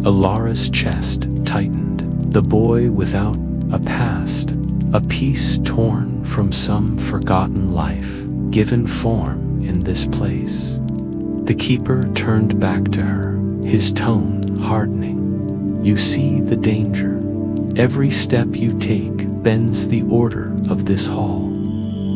Elara's chest tightened. The boy without a past, a piece torn from some forgotten life, given form in this place. The keeper turned back to her, his tone hardening. You see the danger. Every step you take bends the order of this hall.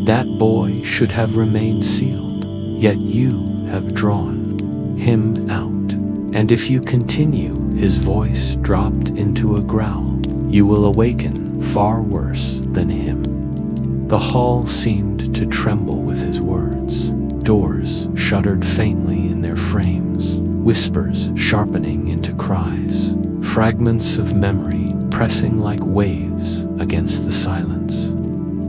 That boy should have remained sealed, yet you have drawn him out. And if you continue, his voice dropped into a growl, you will awaken far worse than him. The hall seemed to tremble with his words. Doors shuddered faintly in their frames, whispers sharpening into cries, fragments of memory pressing like waves against the silence.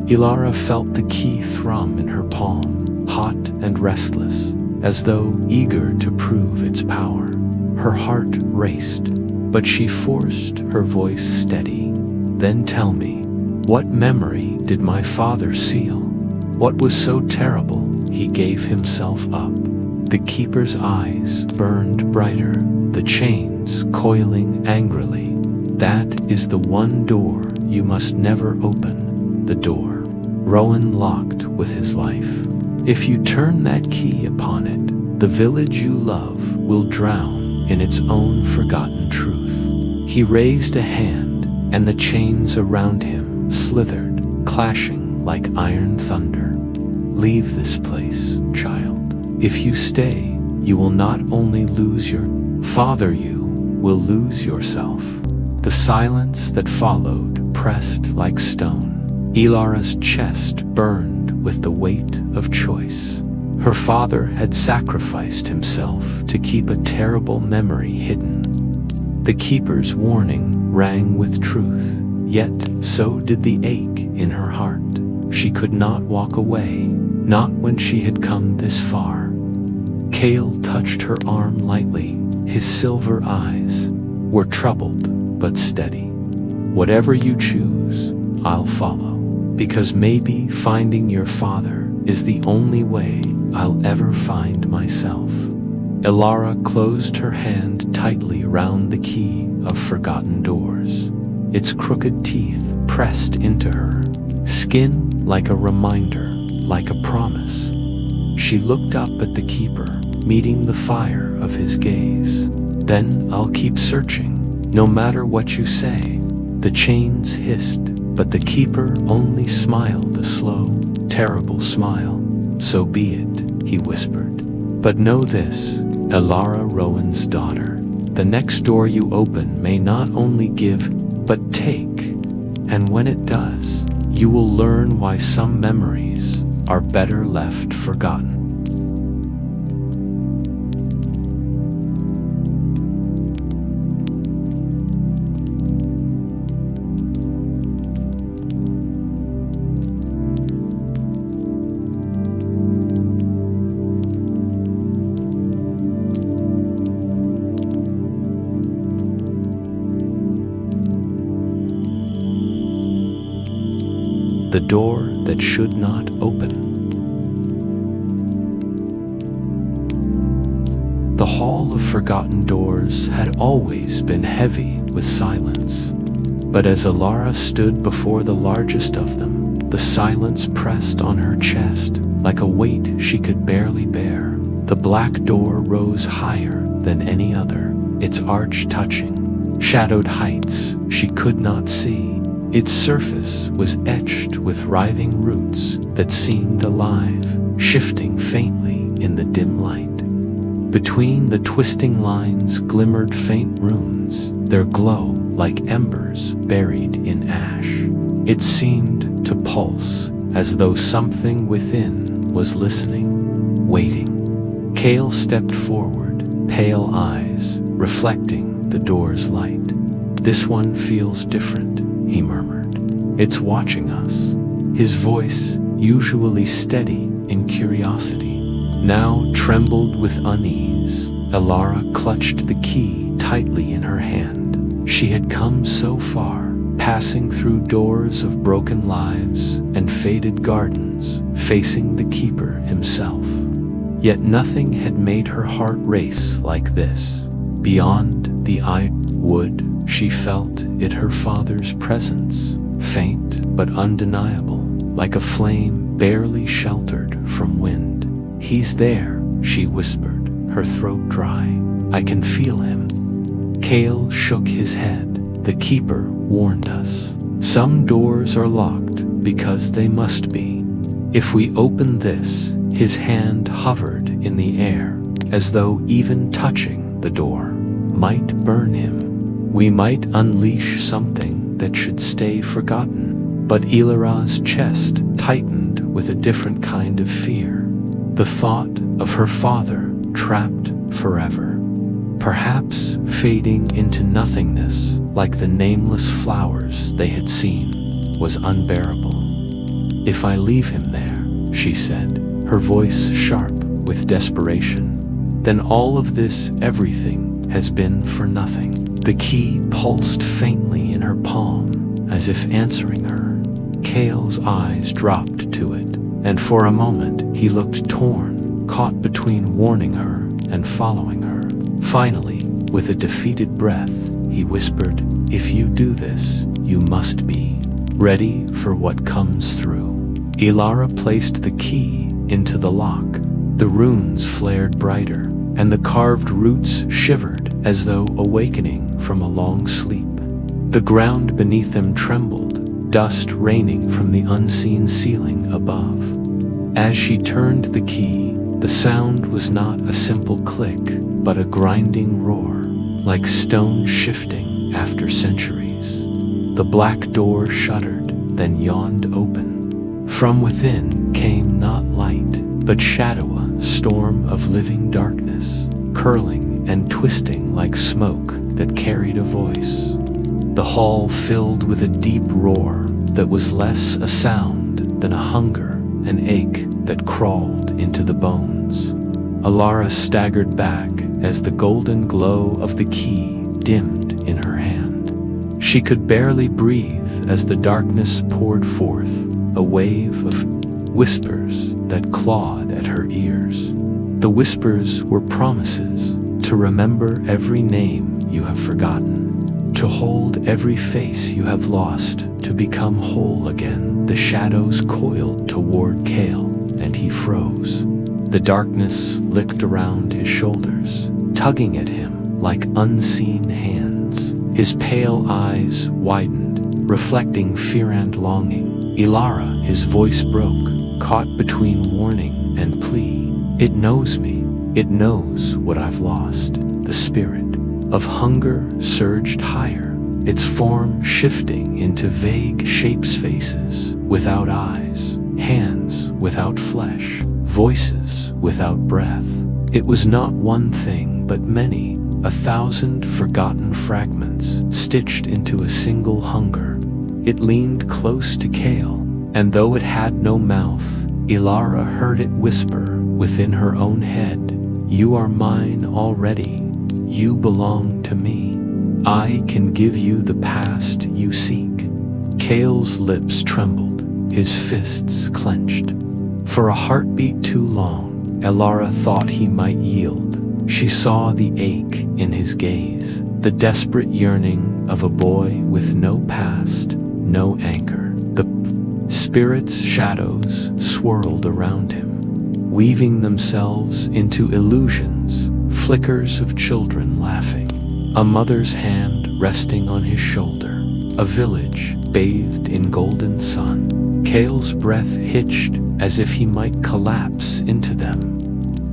Elara felt the key thrum in her palm, hot and restless, as though eager to prove its power. Her heart raced, but she forced her voice steady. Then tell me, what memory did my father seal? What was so terrible he gave himself up? The keeper's eyes burned brighter, the chains coiling angrily. That is the one door you must never open the door Rowan locked with his life. If you turn that key upon it, the village you love will drown in its own forgotten truth. He raised a hand, and the chains around him slithered, clashing like iron thunder. Leave this place, child. If you stay, you will not only lose your father, you will lose yourself. The silence that followed pressed like stone. Elara's chest burned with the weight of choice. Her father had sacrificed himself to keep a terrible memory hidden. The keeper's warning rang with truth, yet so did the ache in her heart. She could not walk away, not when she had come this far. Cael touched her arm lightly. His silver eyes were troubled but steady. Whatever you choose, I'll follow, because maybe finding your father is the only way I'll ever find myself. Elara closed her hand tightly round the key of forgotten doors. Its crooked teeth pressed into her skin like a reminder, like a promise. She looked up at the keeper, meeting the fire of his gaze. Then I'll keep searching, no matter what you say. The chains hissed, but the keeper only smiled a slow, terrible smile. So be it, he whispered. But know this, Elara Rowan's daughter, the next door you open may not only give, but take. And when it does, you will learn why some memories are better left forgotten. The door that should not open. The Hall of Forgotten Doors had always been heavy with silence. But as Elara stood before the largest of them, the silence pressed on her chest like a weight she could barely bear. The black door rose higher than any other, its arch touching shadowed heights she could not see. Its surface was etched with writhing roots that seemed alive, shifting faintly in the dim light. Between the twisting lines glimmered faint runes, their glow like embers buried in ash. It seemed to pulse, as though something within was listening, waiting. Cael stepped forward, pale eyes reflecting the door's light. This one feels different, he murmured. It's watching us. His voice, usually steady in curiosity, now trembled with unease. Elara clutched the key tightly in her hand. She had come so far, passing through doors of broken lives and faded gardens, facing the keeper himself. Yet nothing had made her heart race like this. Beyond the wood, she felt it, her father's presence, faint but undeniable, like a flame barely sheltered from wind. He's there, she whispered, her throat dry. I can feel him. Cael shook his head. The keeper warned us. Some doors are locked because they must be. If we open this, his hand hovered in the air, as though even touching the door might burn him. We might unleash something that should stay forgotten. But Elara's chest tightened with a different kind of fear. The thought of her father trapped forever, perhaps fading into nothingness like the nameless flowers they had seen, was unbearable. If I leave him there, she said, her voice sharp with desperation, then all of this, everything, has been for nothing. The key pulsed faintly in her palm, as if answering her. Cael's eyes dropped to it, and for a moment he looked torn, caught between warning her and following her. Finally, with a defeated breath, he whispered, if you do this, you must be ready for what comes through. Elara placed the key into the lock. The runes flared brighter, and the carved roots shivered as though awakening from a long sleep. The ground beneath them trembled, dust raining from the unseen ceiling above. As she turned the key, the sound was not a simple click, but a grinding roar, like stone shifting after centuries. The black door shuddered, then yawned open. From within came not light, but shadow, a storm of living darkness, curling and twisting like smoke that carried a voice. The hall filled with a deep roar that was less a sound than a hunger, an ache that crawled into the bones. Elara staggered back as the golden glow of the key dimmed in her hand. She could barely breathe as the darkness poured forth, a wave of whispers that clawed at her ears. The whispers were promises to remember every name you have forgotten, to hold every face you have lost, to become whole again. The shadows coiled toward Cael, and he froze. The darkness licked around his shoulders, tugging at him like unseen hands. His pale eyes widened, reflecting fear and longing. Elara, his voice broke, caught between warning and plea. It knows me. It knows what I've lost. The spirit of hunger surged higher, its form shifting into vague shapes, faces without eyes, hands without flesh, voices without breath. It was not one thing, but many, 1,000 forgotten fragments stitched into a single hunger. It leaned close to Cael, and though it had no mouth, Elara heard it whisper within her own head, "You are mine already. You belong to me. I can give you the past you seek." Cael's lips trembled, his fists clenched. For a heartbeat too long, Elara thought he might yield. She saw the ache in his gaze, the desperate yearning of a boy with no past, no anchor. The spirit's shadows swirled around him, weaving themselves into illusions, flickers of children laughing, a mother's hand resting on his shoulder, a village bathed in golden sun. Cael's breath hitched as if he might collapse into them.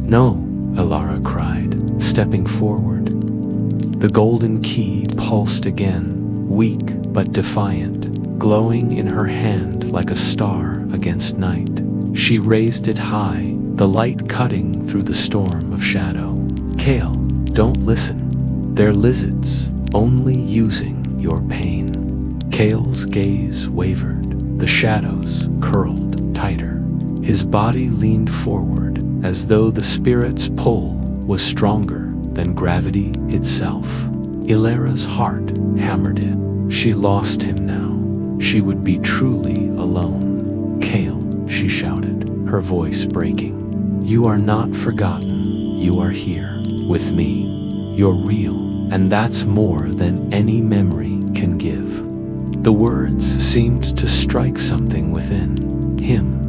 "No," Elara cried, stepping forward. The golden key pulsed again, weak but defiant, glowing in her hand like a star against night. She raised it high, the light cutting through the storm of shadow. "Cael, don't listen. They're lizards, only using your pain." Cael's gaze wavered. The shadows curled tighter. His body leaned forward, as though the spirit's pull was stronger than gravity itself. Elara's heart hammered it. She lost him now. She would be truly alone. "Cael," she shouted, her voice breaking. "You are not forgotten. You are here, with me. You're real, and that's more than any memory can give." The words seemed to strike something within him.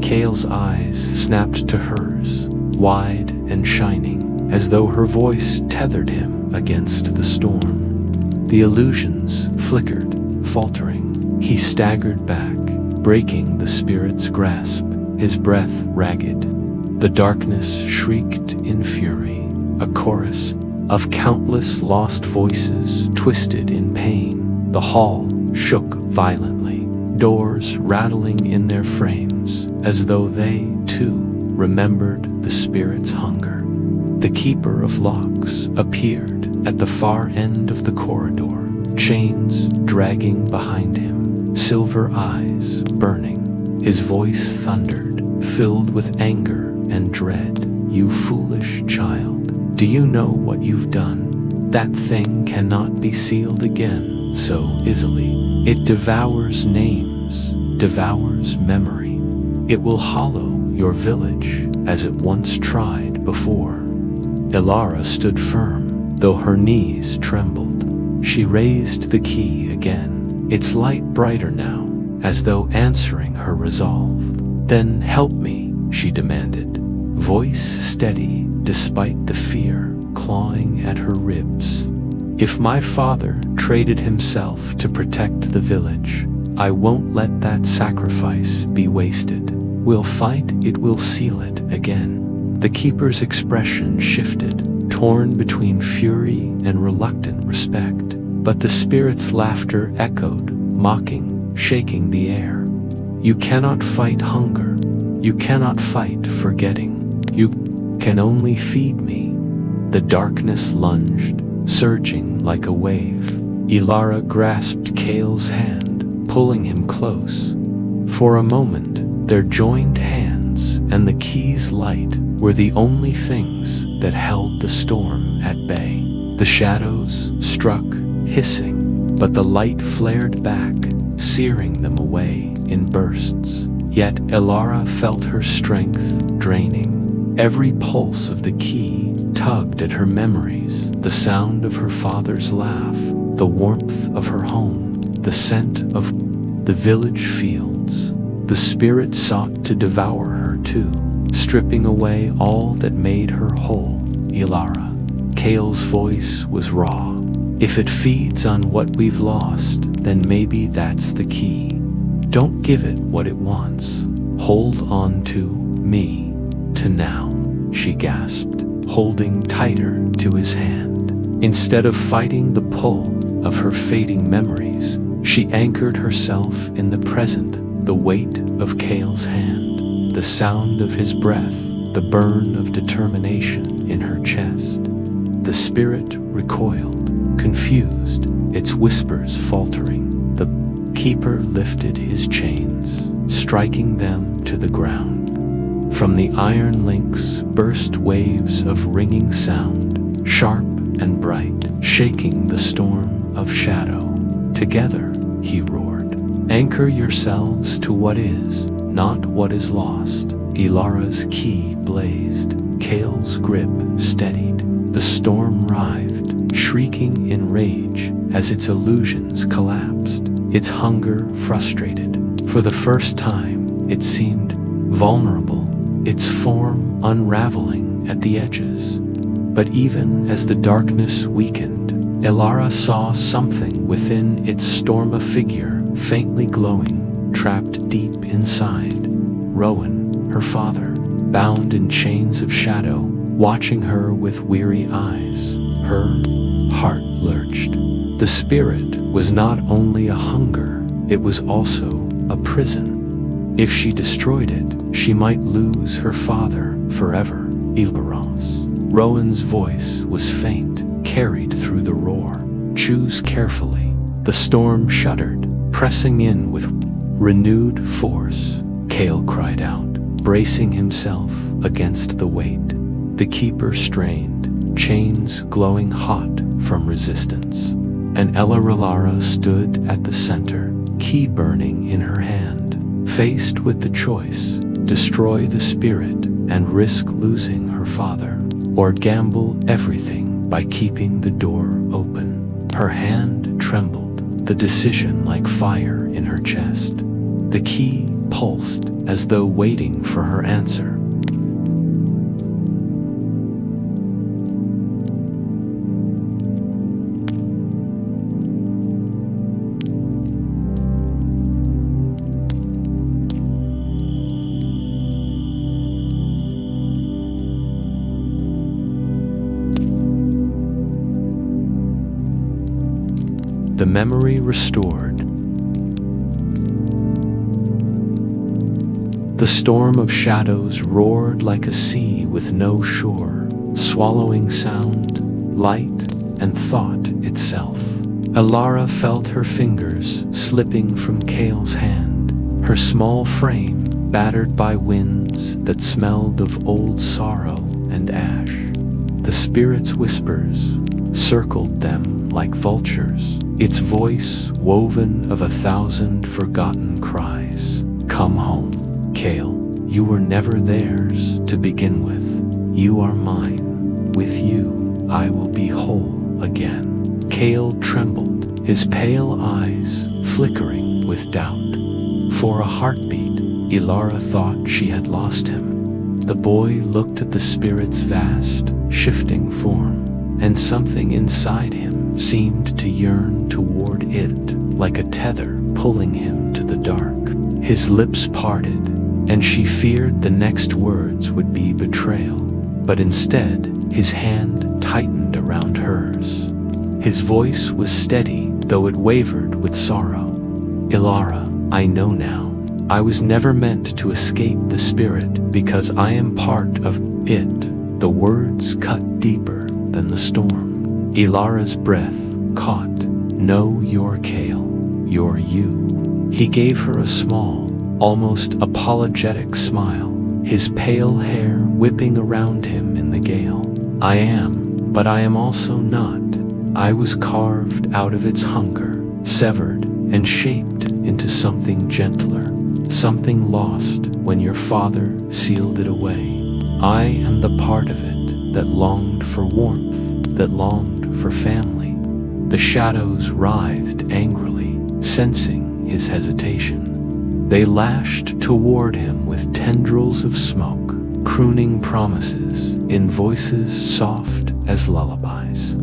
Cael's eyes snapped to hers, wide and shining, as though her voice tethered him against the storm. The illusions flickered, faltering. He staggered back, breaking the spirit's grasp, his breath ragged. The darkness shrieked in fury, a chorus of countless lost voices twisted in pain. The hall shook violently, doors rattling in their frames, as though they, too, remembered the spirit's hunger. The keeper of locks appeared at the far end of the corridor, chains dragging behind him, silver eyes burning. His voice thundered, filled with anger and dread. "You foolish child, do you know what you've done? That thing cannot be sealed again so easily. It devours names, devours memory. It will hollow your village as it once tried before." Elara stood firm, though her knees trembled. She raised the key again, its light brighter now, as though answering her resolve. "Then help me," she demanded, voice steady despite the fear clawing at her ribs. "If my father traded himself to protect the village, I won't let that sacrifice be wasted. We'll fight, it will seal it again." The keeper's expression shifted, torn between fury and reluctant respect, but the spirit's laughter echoed, mocking, shaking the air. "You cannot fight hunger. You cannot fight forgetting. You can only feed me." The darkness lunged, surging like a wave. Elara grasped Cael's hand, pulling him close. For a moment, their joined hands and the key's light were the only things that held the storm at bay. The shadows struck, hissing, but the light flared back, searing them away in bursts. Yet Elara felt her strength draining. Every pulse of the key tugged at her memories, the sound of her father's laugh, the warmth of her home, the scent of the village fields. The spirit sought to devour her too, stripping away all that made her whole. "Elara." Cael's voice was raw. "If it feeds on what we've lost, then maybe that's the key. Don't give it what it wants. Hold on to me. To now," she gasped, holding tighter to his hand. Instead of fighting the pull of her fading memories, she anchored herself in the present, the weight of Cael's hand, the sound of his breath, the burn of determination in her chest. The spirit recoiled, confused, its whispers faltering. The keeper lifted his chains, striking them to the ground. From the iron links burst waves of ringing sound, sharp and bright, shaking the storm of shadow. "Together," he roared, "anchor yourselves to what is, not what is lost." Elara's key blazed, Cael's grip steadied. The storm writhed, shrieking in rage as its illusions collapsed, its hunger frustrated. For the first time, it seemed vulnerable, its form unraveling at the edges. But even as the darkness weakened, Elara saw something within its storm, a figure, faintly glowing, trapped deep inside. Rowan, her father, bound in chains of shadow, watching her with weary eyes. Her heart lurched. The spirit was not only a hunger, it was also a prison. If she destroyed it, she might lose her father forever. "Elara." Rowan's voice was faint, carried through the roar. "Choose carefully." The storm shuddered, pressing in with renewed force. Cael cried out, bracing himself against the weight. The keeper strained, chains glowing hot from resistance. And Elara stood at the center, key burning in her hand, faced with the choice: destroy the spirit and risk losing her father, or gamble everything by keeping the door open. Her hand trembled, the decision like fire in her chest. The key pulsed as though waiting for her answer. The memory restored. The storm of shadows roared like a sea with no shore, swallowing sound, light, and thought itself. Elara felt her fingers slipping from Cael's hand, her small frame battered by winds that smelled of old sorrow and ash. The spirit's whispers circled them like vultures, its voice woven of 1,000 forgotten cries. "Come home, Cael. You were never theirs to begin with. You are mine. With you, I will be whole again." Cael trembled, his pale eyes flickering with doubt. For a heartbeat, Elara thought she had lost him. The boy looked at the spirit's vast, shifting form, and something inside him seemed to yearn toward it, like a tether pulling him to the dark. His lips parted, and she feared the next words would be betrayal. But instead, his hand tightened around hers. His voice was steady, though it wavered with sorrow. Elara, I know now. I was never meant to escape the spirit because I am part of it. The words cut deeper than the storm. Elara's breath caught. No, you're Cael. You're you. He gave her a small, almost apologetic smile, his pale hair whipping around him in the gale. I am, but I am also not. I was carved out of its hunger, severed and shaped into something gentler, something lost when your father sealed it away. I am the part of it that longed for warmth, that longed for family. The shadows writhed angrily, sensing his hesitation. They lashed toward him with tendrils of smoke, crooning promises in voices soft as lullabies.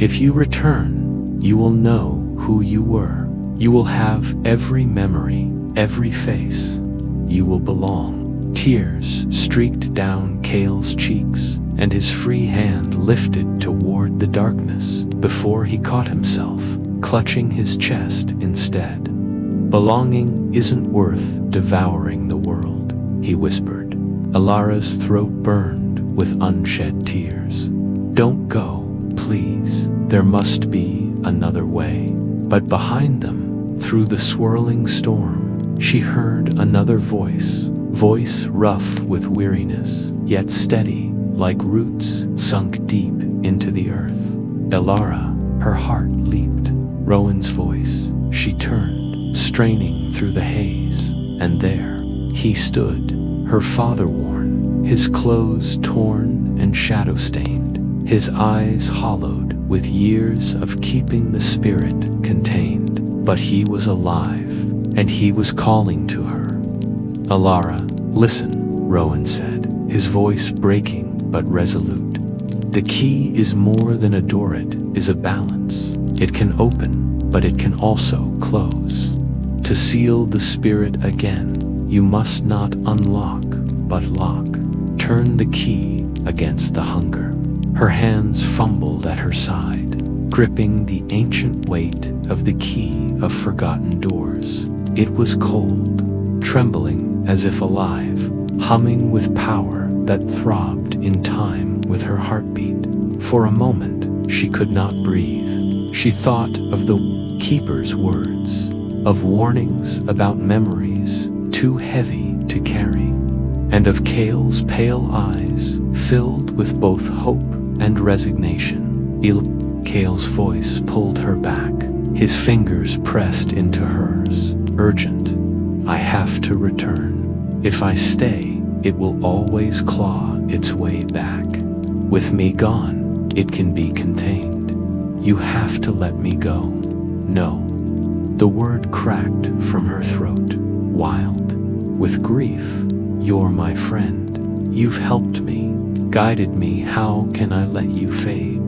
If you return, you will know who you were. You will have every memory, every face. You will belong. Tears streaked down Cael's cheeks, and his free hand lifted toward the darkness before he caught himself, clutching his chest instead. Belonging isn't worth devouring the world, he whispered. Elara's throat burned with unshed tears. Don't go, please. There must be another way. But behind them, through the swirling storm, she heard another voice rough with weariness, yet steady, like roots sunk deep into the earth. Elara, her heart leaped. Rowan's voice. She turned, straining through the haze, and there he stood, her father worn, his clothes torn and shadow-stained, his eyes hollowed with years of keeping the spirit contained. But he was alive, and he was calling to her. Elara, listen, Rowan said, his voice breaking but resolute. The key is more than a door, it is a balance. It can open, but it can also close. To seal the spirit again, you must not unlock, but lock. Turn the key against the hunger. Her hands fumbled at her side, gripping the ancient weight of the key of forgotten doors. It was cold, trembling as if alive, humming with power that throbbed in time with her heartbeat. For a moment, she could not breathe. She thought of the keeper's words, of warnings about memories too heavy to carry, and of Cael's pale eyes filled with both hope and resignation. Cael's voice pulled her back, his fingers pressed into hers, urgent. I have to return. If I stay, it will always claw its way back. With me gone, it can be contained. You have to let me go. No. The word cracked from her throat, wild with grief. You're my friend. You've helped me, guided me. How can I let you fade?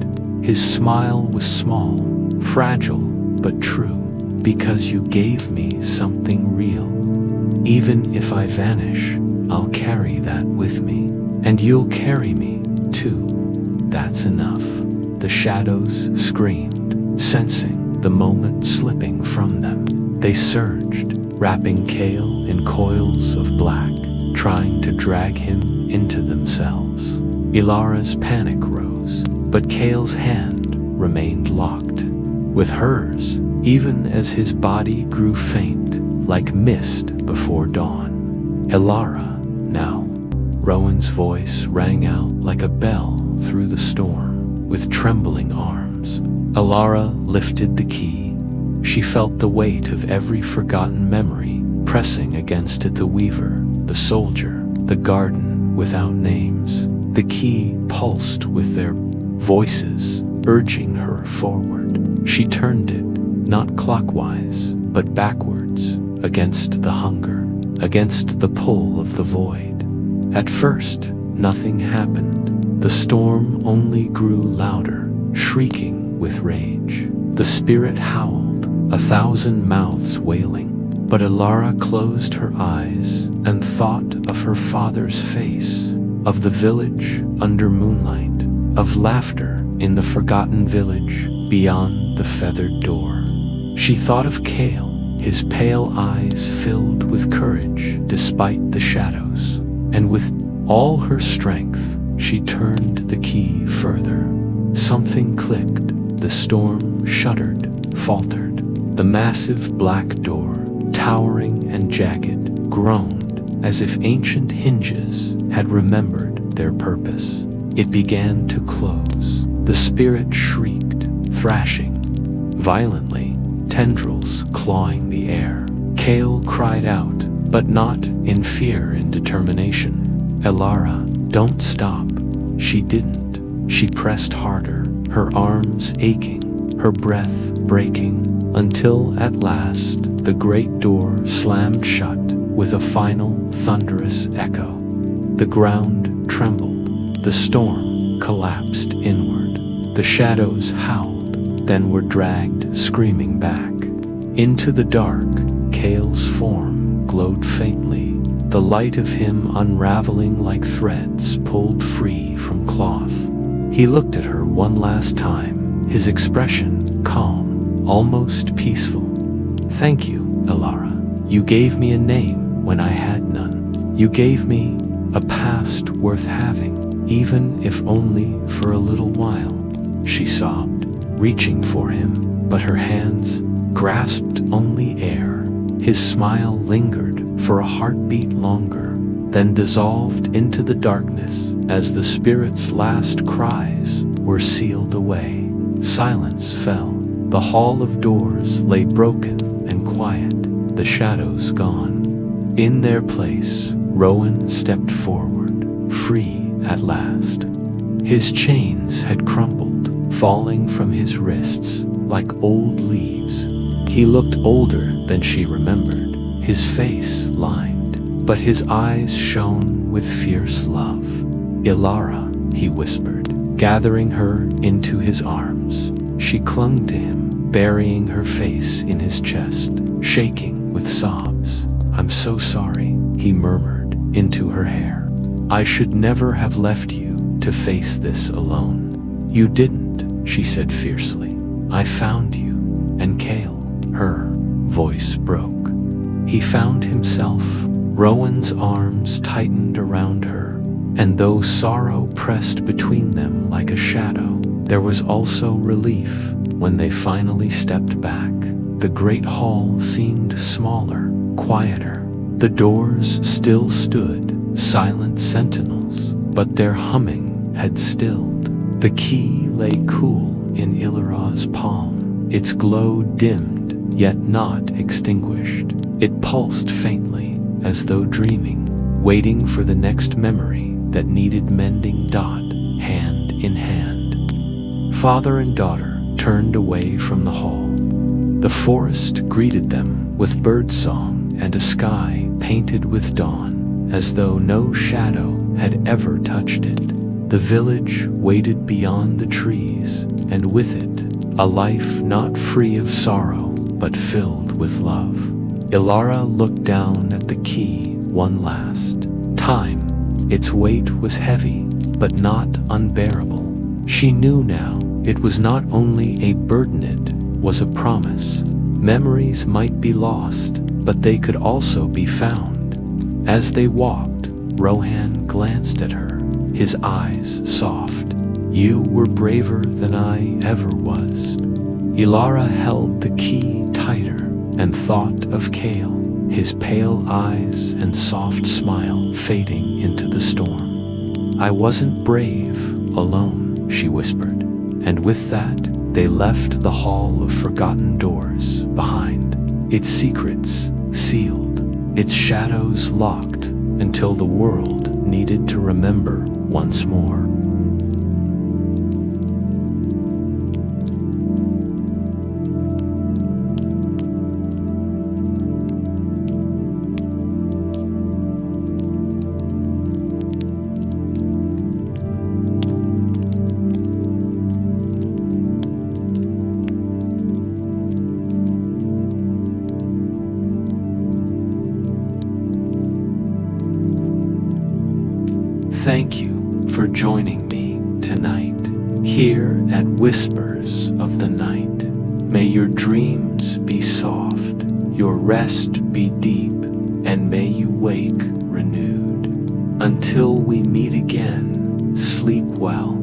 His smile was small, fragile, but true, because you gave me something real. Even if I vanish, I'll carry that with me, and you'll carry me, too. That's enough. The shadows screamed, sensing the moment slipping from them. They surged, wrapping Cael in coils of black, trying to drag him into themselves. Elara's panic rose, but Cael's hand remained locked with hers, even as his body grew faint, like mist before dawn. Elara, now. Rowan's voice rang out like a bell through the storm, with trembling arms. Elara lifted the key. She felt the weight of every forgotten memory pressing against it. The weaver, the soldier, the garden without names. The key pulsed with their voices, urging her forward. She turned it, not clockwise, but backwards, against the hunger, against the pull of the void. At first, nothing happened. The storm only grew louder, shrieking with rage. The spirit howled, 1,000 mouths wailing. But Elara closed her eyes and thought of her father's face, of the village under moonlight, of laughter in the forgotten village beyond the feathered door. She thought of Cael, his pale eyes filled with courage despite the shadows, and with all her strength she turned the key further. Something clicked, the storm shuddered, faltered. The massive black door, towering and jagged, groaned as if ancient hinges had remembered their purpose. It began to close. The spirit shrieked, thrashing violently, tendrils clawing the air. Cael cried out, but not in fear and determination. Elara, don't stop. She didn't. She pressed harder, her arms aching, her breath breaking, until at last the great door slammed shut with a final thunderous echo. The ground trembled. The storm collapsed inward. The shadows howled, then were dragged screaming back. Into the dark, Cael's form glowed faintly, the light of him unraveling like threads pulled free from cloth. He looked at her one last time, his expression calm, almost peaceful. Thank you, Elara. You gave me a name when I had none. You gave me a past worth having, even if only for a little while. She sobbed, reaching for him, but her hands grasped only air. His smile lingered for a heartbeat longer, then dissolved into the darkness as the spirit's last cries were sealed away. Silence fell. The hall of doors lay broken and quiet, the shadows gone. In their place, Rowan stepped forward, free at last. His chains had crumbled, falling from his wrists like old leaves. He looked older than she remembered, his face lined, but his eyes shone with fierce love. Elara, he whispered, gathering her into his arms. She clung to him, burying her face in his chest, shaking with sobs. I'm so sorry, he murmured into her hair. I should never have left you to face this alone. You didn't, she said fiercely. I found you, and Cael. Her voice broke. He found himself. Rowan's arms tightened around her, and though sorrow pressed between them like a shadow, there was also relief when they finally stepped back. The great hall seemed smaller, quieter. The doors still stood, silent sentinels, but their humming had stilled. The key lay cool in Elara's palm, its glow dimmed yet not extinguished. It pulsed faintly, as though dreaming, waiting for the next memory that needed mending. Hand in hand, father and daughter turned away from the hall. The forest greeted them with birdsong and a sky painted with dawn, as though no shadow had ever touched it. The village waited beyond the trees, and with it, a life not free of sorrow, but filled with love. Elara looked down at the key one last time. Its weight was heavy, but not unbearable. She knew now it was not only a burden, it was a promise. Memories might be lost, but they could also be found. As they walked, Rohan glanced at her, his eyes soft. You were braver than I ever was. Elara held the key tighter and thought of Cael, his pale eyes and soft smile fading into the storm. I wasn't brave alone, she whispered, and with that, they left the hall of forgotten doors behind, its secrets sealed, its shadows locked, until the world needed to remember once more. Thank you for joining me tonight, here at Whispers of the Night. May your dreams be soft, your rest be deep, and may you wake renewed. Until we meet again, sleep well.